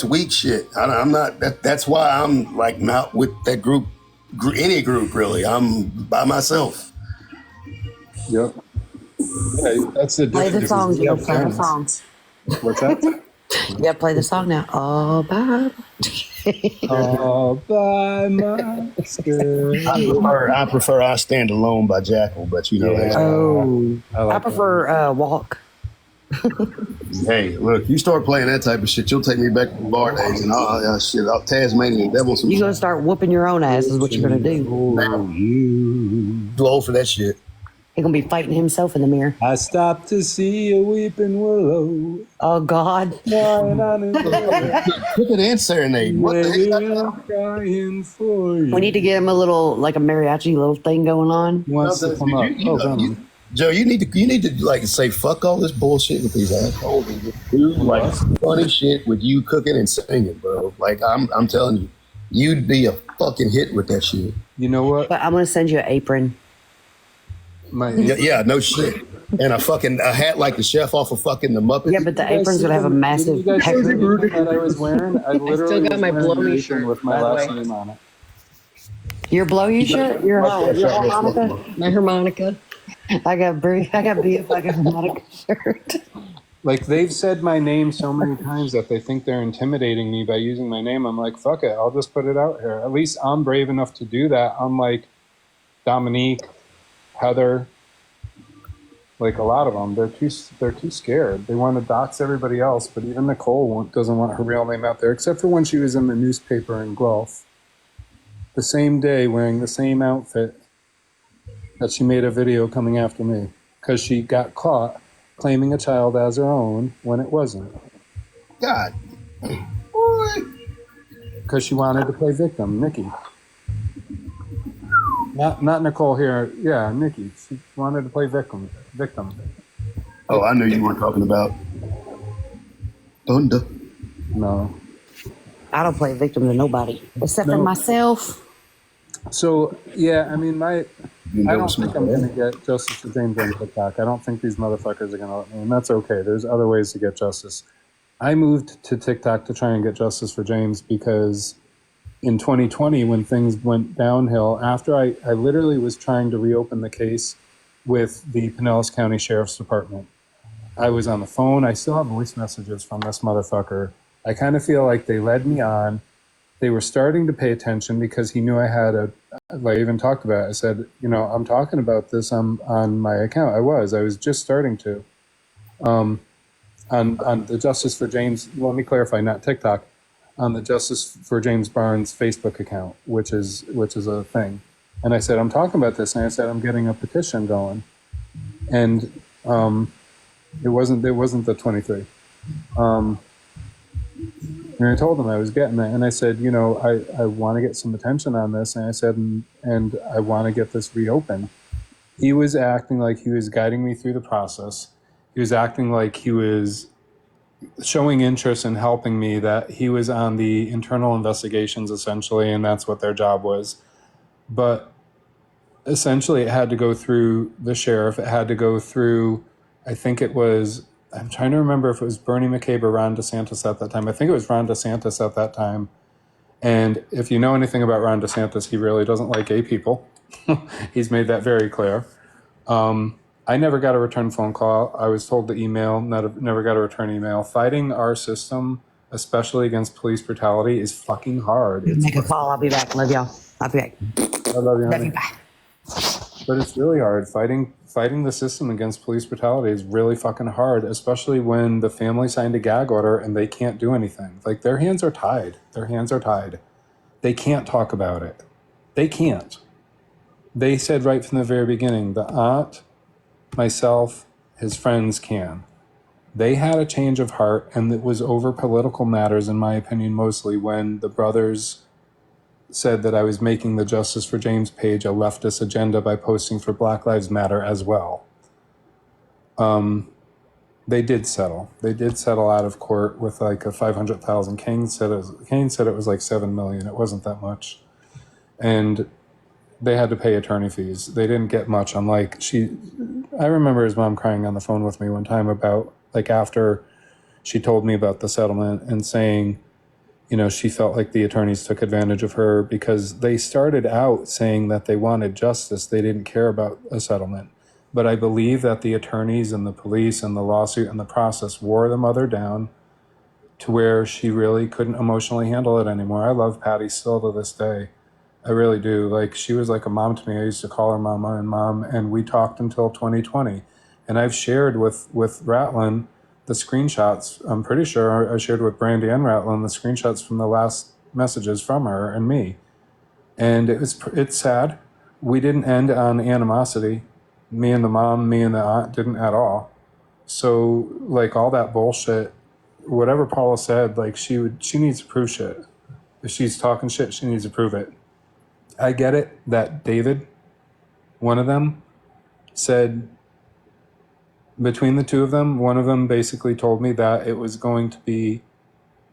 [SPEAKER 7] weak shit. I'm not. That's why I'm like not with that group, any group really. I'm by myself.
[SPEAKER 1] Yep. Yeah, that's the
[SPEAKER 4] Play the song.
[SPEAKER 1] Yeah,
[SPEAKER 4] Play the songs.
[SPEAKER 1] What's that?
[SPEAKER 4] Yeah, play the song now. All by
[SPEAKER 1] all by myself.
[SPEAKER 7] I prefer I Stand Alone by Jackal, but
[SPEAKER 4] I prefer Walk.
[SPEAKER 7] Hey, look, you start playing that type of shit, you'll take me back to the bar days and I'll Tasmanian Devil.
[SPEAKER 4] You're gonna start whooping your own ass is what you're gonna do.
[SPEAKER 7] Too old for that shit.
[SPEAKER 4] He's gonna be fighting himself in the mirror.
[SPEAKER 1] I stopped to see a weeping willow.
[SPEAKER 4] Oh God.
[SPEAKER 7] Put it in serenade. What the
[SPEAKER 1] crying for you.
[SPEAKER 4] We need to get him a little, like a mariachi little thing going on.
[SPEAKER 1] Wants to come up.
[SPEAKER 7] Joe, you need to like say fuck all this bullshit with these assholes and just do like funny shit with you cooking and singing, bro. Like I'm telling you, you'd be a fucking hit with that shit.
[SPEAKER 1] You know what?
[SPEAKER 4] But I'm gonna send you an apron.
[SPEAKER 7] Yeah, no shit. And a hat like the chef off of fucking the Muppets.
[SPEAKER 4] Yeah, but the apron's gonna have a massive
[SPEAKER 1] You guys see the
[SPEAKER 4] pecker.
[SPEAKER 1] apron that I was wearing? I literally
[SPEAKER 8] got
[SPEAKER 1] was
[SPEAKER 8] my
[SPEAKER 1] wearing
[SPEAKER 8] blowy
[SPEAKER 1] an
[SPEAKER 8] shirt,
[SPEAKER 1] apron with my
[SPEAKER 8] by the
[SPEAKER 1] last
[SPEAKER 8] way.
[SPEAKER 1] name on it.
[SPEAKER 4] Your blow you shirt? Your harmonica?
[SPEAKER 8] My harmonica.
[SPEAKER 4] I got beef like a harmonica shirt.
[SPEAKER 1] Like, they've said my name so many times that they think they're intimidating me by using my name. I'm like, fuck it, I'll just put it out here. At least I'm brave enough to do that. Unlike Dominique, Heather, like a lot of them, they're too scared. They want to dox everybody else, but even Nicole doesn't want her real name out there, except for when she was in the newspaper in Guelph, the same day wearing the same outfit that she made a video coming after me because she got caught claiming a child as her own when it wasn't.
[SPEAKER 7] God.
[SPEAKER 1] Because she wanted to play victim, Nikki. Not Nicole here. Yeah, Nikki. She wanted to play victim.
[SPEAKER 7] Oh, I knew you weren't talking about Thunder.
[SPEAKER 1] No.
[SPEAKER 4] I don't play victim to nobody except for myself.
[SPEAKER 1] So yeah, I mean, I
[SPEAKER 7] You
[SPEAKER 1] don't
[SPEAKER 7] know
[SPEAKER 1] think I'm gonna get justice for James on TikTok. I don't think these motherfuckers are gonna let me, and that's okay. There's other ways to get justice. I moved to TikTok to try and get justice for James because in 2020, when things went downhill, after I literally was trying to reopen the case with the Pinellas County Sheriff's Department. I was on the phone. I still have voice messages from this motherfucker. I kind of feel like they led me on. They were starting to pay attention because he knew I had I even talked about it. I said, I'm talking about this on my account. I was just starting to. On the Justice for James, let me clarify, not TikTok, on the Justice for James Barnes Facebook account, which is a thing. And I said, I'm talking about this, and I said, I'm getting a petition going. And it wasn't the 23. And I told him I was getting that, and I said, I want to get some attention on this, and I said, and I want to get this reopened. He was acting like he was guiding me through the process. He was acting like he was showing interest in helping me, that he was on the internal investigations essentially, and that's what their job was. But essentially it had to go through the sheriff. It had to go through, I'm trying to remember if it was Bernie McCabe or Ron DeSantis at that time. I think it was Ron DeSantis at that time. And if you know anything about Ron DeSantis, he really doesn't like gay people. He's made that very clear. I never got a return phone call. I was told to email, never got a return email. Fighting our system, especially against police brutality, is fucking hard.
[SPEAKER 4] Make a call. I'll be back. Love y'all. I'll be back.
[SPEAKER 1] I love you,
[SPEAKER 4] Love
[SPEAKER 1] honey.
[SPEAKER 4] you. Bye.
[SPEAKER 1] But it's really hard. Fighting the system against police brutality is really fucking hard, especially when the family signed a gag order and they can't do anything. Like, their hands are tied. They can't talk about it. They can't. They said right from the very beginning, the aunt, myself, his friends can. They had a change of heart, and it was over political matters, in my opinion, mostly, when the brothers said that I was making the Justice for James page a leftist agenda by posting for Black Lives Matter as well. They did settle. They did settle out of court with like a 500,000. Kane said it was like 7 million. It wasn't that much. And they had to pay attorney fees. They didn't get much. I remember his mom crying on the phone with me one time about, like, after she told me about the settlement and saying, she felt like the attorneys took advantage of her because they started out saying that they wanted justice. They didn't care about a settlement. But I believe that the attorneys and the police and the lawsuit and the process wore the mother down to where she really couldn't emotionally handle it anymore. I love Patty still to this day. I really do. Like, she was like a mom to me. I used to call her mama and mom, and we talked until 2020. And I've shared with Ratlin the screenshots. I'm pretty sure I shared with Brandy and Ratlin the screenshots from the last messages from her and me. And it's sad. We didn't end on animosity. Me and the mom, me and the aunt didn't at all. So, like, all that bullshit, whatever Paula said, like, she needs to prove shit. If she's talking shit, she needs to prove it. I get it that David, one of them, said between the two of them, one of them basically told me that it was going to be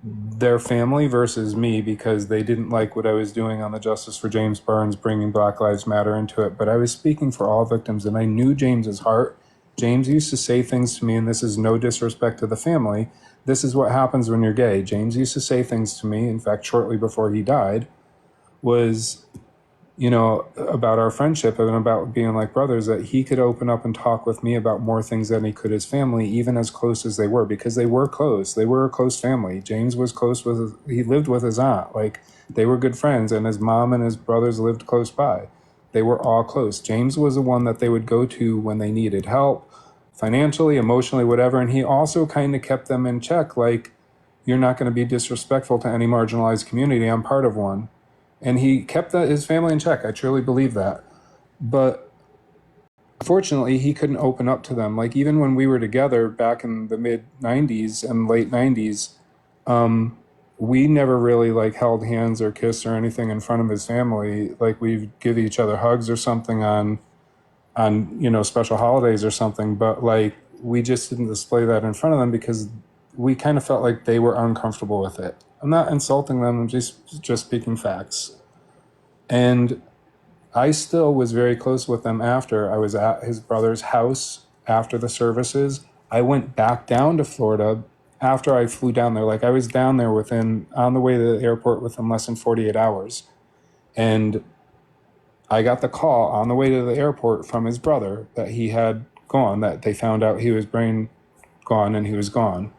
[SPEAKER 1] their family versus me because they didn't like what I was doing on the Justice for James Burns, bringing Black Lives Matter into it. But I was speaking for all victims, and I knew James's heart. James used to say things to me, and this is no disrespect to the family. This is what happens when you're gay. James used to say things to me, in fact, shortly before he died, was, you know, about our friendship and about being like brothers, that he could open up and talk with me about more things than he could his family, even as close as they were, because they were close. They were a close family. James was close with, he lived with his aunt. Like, they were good friends, and his mom and his brothers lived close by. They were all close. James was the one that they would go to when they needed help, financially, emotionally, whatever. And he also kind of kept them in check. Like, you're not going to be disrespectful to any marginalized community. I'm part of one. And he kept his family in check. I truly believe that. But unfortunately, he couldn't open up to them. Like, even when we were together back in the mid 90s and late 90s, we never really like held hands or kissed or anything in front of his family. Like, we'd give each other hugs or something on you know, special holidays or something. But like, we just didn't display that in front of them because we kind of felt like they were uncomfortable with it. I'm not insulting them, I'm just speaking facts. And I still was very close with them after. I was at his brother's house after the services. I went back down to Florida after I flew down there. Like, I was down there on the way to the airport within less than 48 hours. And I got the call on the way to the airport from his brother that he had gone, that they found out he was brain gone and he was gone.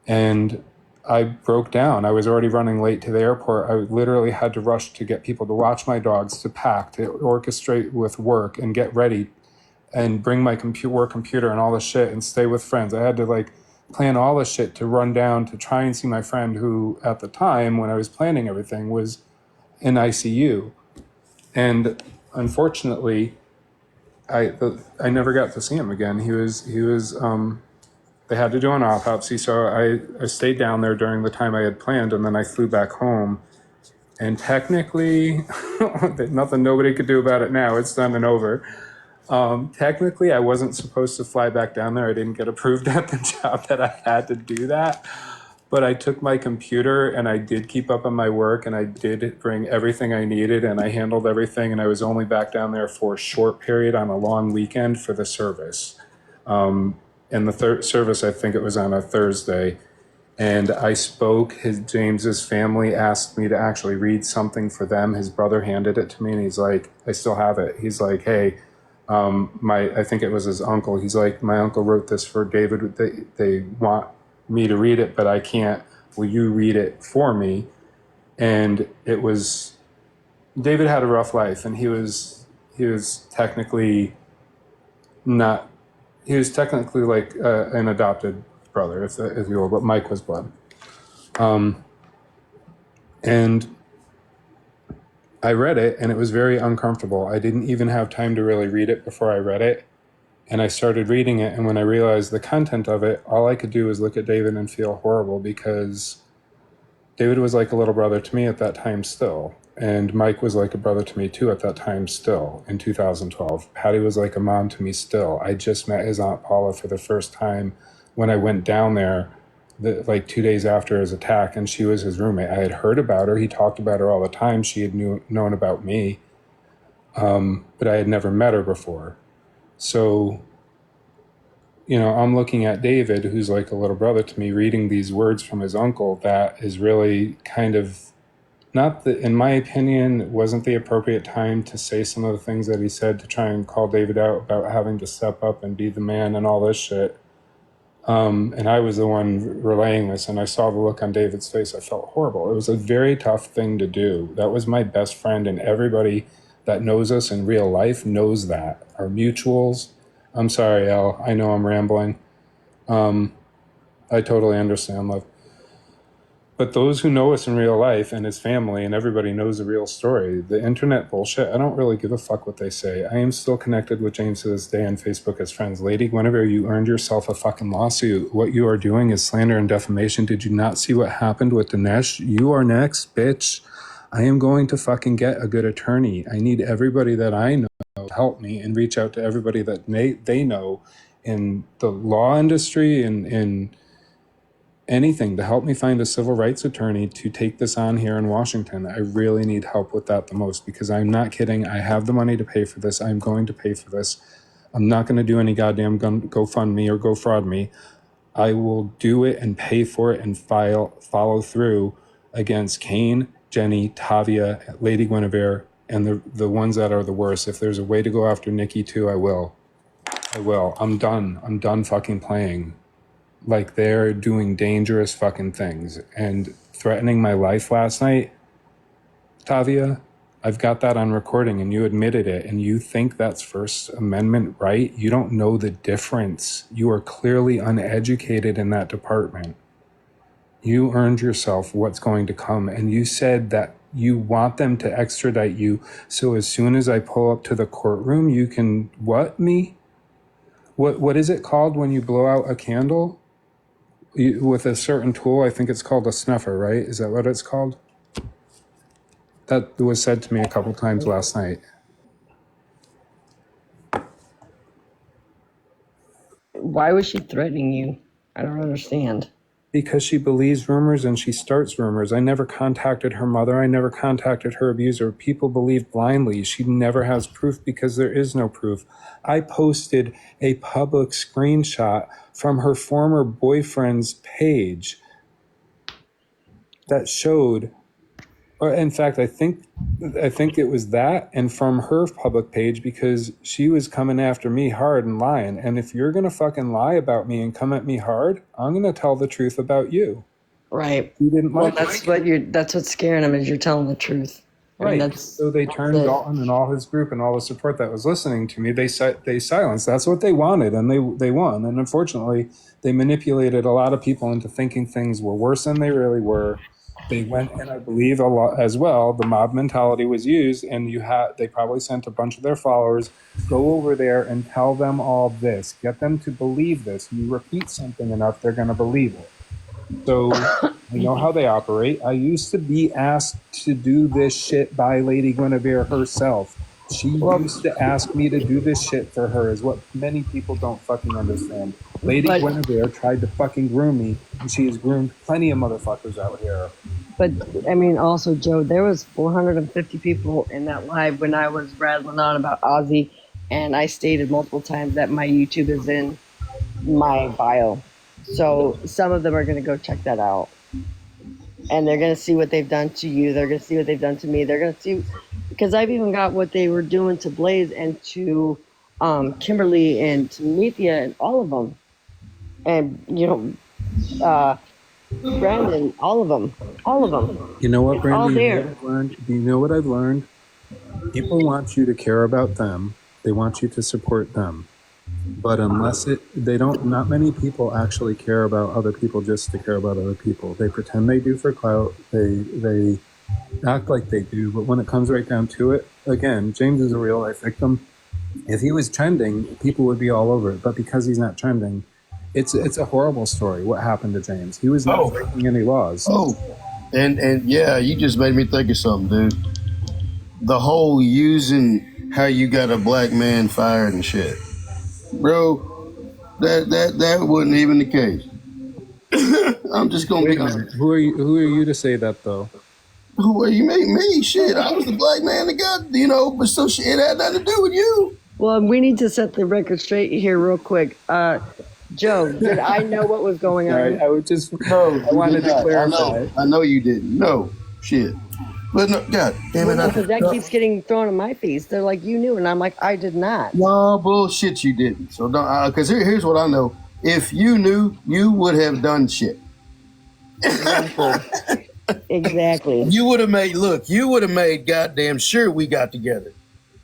[SPEAKER 1] And I broke down. I was already running late to the airport. I literally had to rush to get people to watch my dogs, to pack, to orchestrate with work and get ready and bring my work computer and all this shit and stay with friends. I had to like plan all this shit to run down to try and see my friend who at the time when I was planning everything was in ICU. And unfortunately, I never got to see him again. He was they had to do an autopsy, so I stayed down there during the time I had planned, and then I flew back home. And technically, nothing nobody could do about it now. It's done and over. Technically, I wasn't supposed to fly back down there. I didn't get approved at the job that I had to do that. But I took my computer and I did keep up on my work, and I did bring everything I needed, and I handled everything. And I was only back down there for a short period on a long weekend for the service. And the service, I think it was on a Thursday. And I spoke, James's family asked me to actually read something for them. His brother handed it to me, and he's like, I still have it. He's like, hey, I think it was his uncle. He's like, my uncle wrote this for David. They want me to read it, but I can't. Will you read it for me? And it was, David had a rough life, and he was technically not, he was technically like an adopted brother, if you will, but Mike was blood. And I read it, and it was very uncomfortable. I didn't even have time to really read it before I read it. And I started reading it, and when I realized the content of it, all I could do was look at David and feel horrible, because David was like a little brother to me at that time still. And Mike was like a brother to me too at that time still, in 2012. Patty was like a mom to me still. I just met his Aunt Paula for the first time when I went down there, like 2 days after his attack, and she was his roommate. I had heard about her. He talked about her all the time. She had known about me, but I had never met her before. So, you know, I'm looking at David, who's like a little brother to me, reading these words from his uncle that is really kind of in my opinion, wasn't the appropriate time to say some of the things that he said, to try and call David out about having to step up and be the man and all this shit. And I was the one relaying this, and I saw the look on David's face. I felt horrible. It was a very tough thing to do. That was my best friend, and everybody that knows us in real life knows that. Our mutuals. I'm sorry, Elle. I know I'm rambling. I totally understand, love. But those who know us in real life, and his family, and everybody knows the real story. The internet bullshit, I don't really give a fuck what they say. I am still connected with James to this day on Facebook as friends. Lady Guinevere, you earned yourself a fucking lawsuit. What you are doing is slander and defamation. Did you not see what happened with Dinesh? You are next, bitch. I am going to fucking get a good attorney. I need everybody that I know to help me and reach out to everybody that they know in the law industry and in anything to help me find a civil rights attorney to take this on here in Washington. I really need help with that the most, because I'm not kidding. I have the money to pay for this. I'm going to pay for this. I'm not going to do any goddamn GoFundMe or GoFraudMe. I will do it and pay for it and follow through against Kane, Jenny, Tavia, Lady Guinevere, and the ones that are the worst. If there's a way to go after Nikki too, I will. I'm done. I'm done fucking playing. Like, they're doing dangerous fucking things and threatening my life last night. Tavia, I've got that on recording and you admitted it, and you think that's First Amendment right? You don't know the difference. You are clearly uneducated in that department. You earned yourself what's going to come, and you said that you want them to extradite you, so as soon as I pull up to the courtroom, you can, What is it called when you blow out a candle? With a certain tool? I think it's called a snuffer, right? Is that what it's called? That was said to me a couple times last night.
[SPEAKER 2] Why was she threatening you? I don't understand.
[SPEAKER 1] Because she believes rumors and she starts rumors. I never contacted her mother. I never contacted her abuser. People believe blindly. She never has proof because there is no proof. I posted a public screenshot from her former boyfriend's page that showed, or in fact, I think it was that, and from her public page, because she was coming after me hard and lying. And if you're gonna fucking lie about me and come at me hard, I'm gonna tell the truth about you.
[SPEAKER 2] Right.
[SPEAKER 1] You didn't
[SPEAKER 2] Well,
[SPEAKER 1] like
[SPEAKER 2] that's what's scaring them, is you're telling the truth.
[SPEAKER 1] Right.
[SPEAKER 2] And
[SPEAKER 1] So they turned Dalton and all his group and all the support that was listening to me. They silenced. That's what they wanted, and they won. And unfortunately, they manipulated a lot of people into thinking things were worse than they really were. They went, and I believe a lot as well, the mob mentality was used, and they probably sent a bunch of their followers, go over there and tell them all this, get them to believe this. You repeat something enough, they're going to believe it. So I know how they operate. I used to be asked to do this shit by Lady Guinevere herself. She used to ask me to do this shit for her, is what many people don't fucking understand. Lady Guinevere tried to fucking groom me, and she has groomed plenty of motherfuckers out here.
[SPEAKER 2] But, I mean, also, Joe, there was 450 people in that live when I was rattling on about Ozzy, and I stated multiple times that my YouTube is in my bio. So some of them are going to go check that out. And they're going to see what they've done to you. They're going to see what they've done to me. They're going to see, because I've even got what they were doing to Blaze and to Kimberly and to Nethia and all of them. And, Brandon, all of them.
[SPEAKER 1] You know what,
[SPEAKER 2] It's
[SPEAKER 1] Brandy?
[SPEAKER 2] all there.
[SPEAKER 1] You know what I've learned? People want you to care about them. They want you to support them. But not many people actually care about other people just to care about other people. They pretend they do for clout. They act like they do. But when it comes right down to it, again, James is a real life victim. If he was trending, people would be all over it. But because he's not trending, it's a horrible story what happened to James. He was not breaking any laws.
[SPEAKER 7] And yeah, you just made me think of something, dude. The whole using how you got a black man fired and shit. Bro, that wasn't even the case. I'm just gonna be honest.
[SPEAKER 1] Who are you to say that though?
[SPEAKER 7] Who are you? Me? Shit, I was the black man that got, but so shit, it had nothing to do with you.
[SPEAKER 2] Well, we need to set the record straight here real quick. Joe, did I know what was going on?
[SPEAKER 1] I would just.
[SPEAKER 7] No,
[SPEAKER 1] I wanted to clarify.
[SPEAKER 7] I know you didn't. No, shit. But no, God damn it.
[SPEAKER 2] Because that keeps getting thrown in my face. They're like, you knew, and I'm like, I did not.
[SPEAKER 7] No, bullshit, you didn't. So don't, because here's what I know. If you knew, you would have done shit.
[SPEAKER 2] Exactly.
[SPEAKER 7] You would have made goddamn sure we got together.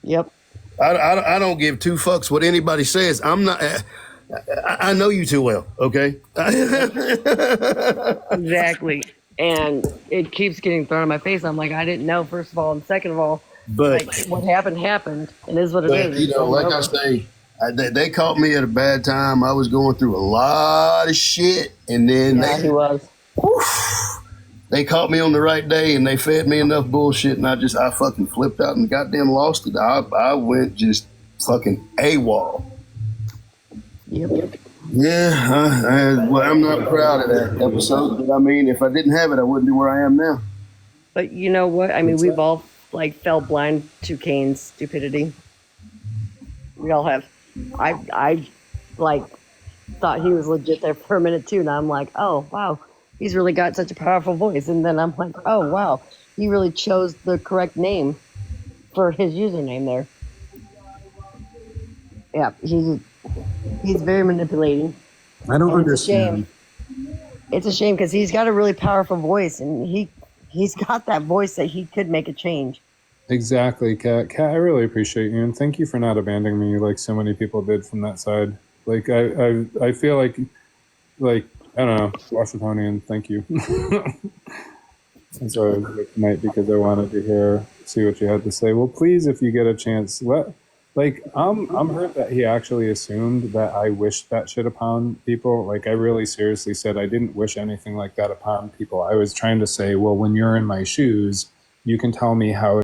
[SPEAKER 2] Yep.
[SPEAKER 7] I don't give two fucks what anybody says. I'm not. I know you too well. Okay.
[SPEAKER 2] Exactly. And it keeps getting thrown in my face. I'm like, I didn't know, first of all, and second of all,
[SPEAKER 7] but
[SPEAKER 2] like, what happened. It is what it is.
[SPEAKER 7] Like I say, they caught me at a bad time. I was going through a lot of shit, and then they caught me on the right day, and they fed me enough bullshit, and I fucking flipped out and goddamn lost it. I went just fucking AWOL.
[SPEAKER 2] Yep.
[SPEAKER 7] Yeah, well, I'm not proud of that episode, but I mean, if I didn't have it, I wouldn't be where I am now.
[SPEAKER 2] But you know what? I mean, we've all like fell blind to Kane's stupidity. We all have. I like thought he was legit there for a minute too, and I'm like, oh wow, he's really got such a powerful voice. And then I'm like, oh wow, he really chose the correct name for his username there. Yeah, he's very manipulating.
[SPEAKER 10] I don't
[SPEAKER 2] And it's a
[SPEAKER 10] understand.
[SPEAKER 2] shame. It's a shame because he's got a really powerful voice, and he's got that voice that he could make a change.
[SPEAKER 1] Exactly, Kat. Kat, I really appreciate you, and thank you for not abandoning me like so many people did from that side. Like I feel like I don't know, Washingtonian. Thank you. And so I was here tonight because I wanted to see what you had to say. Well, please, if you get a chance, I'm hurt that he actually assumed that I wished that shit upon people. Like, I really seriously said I didn't wish anything like that upon people. I was trying to say, well, when you're in my shoes, you can tell me how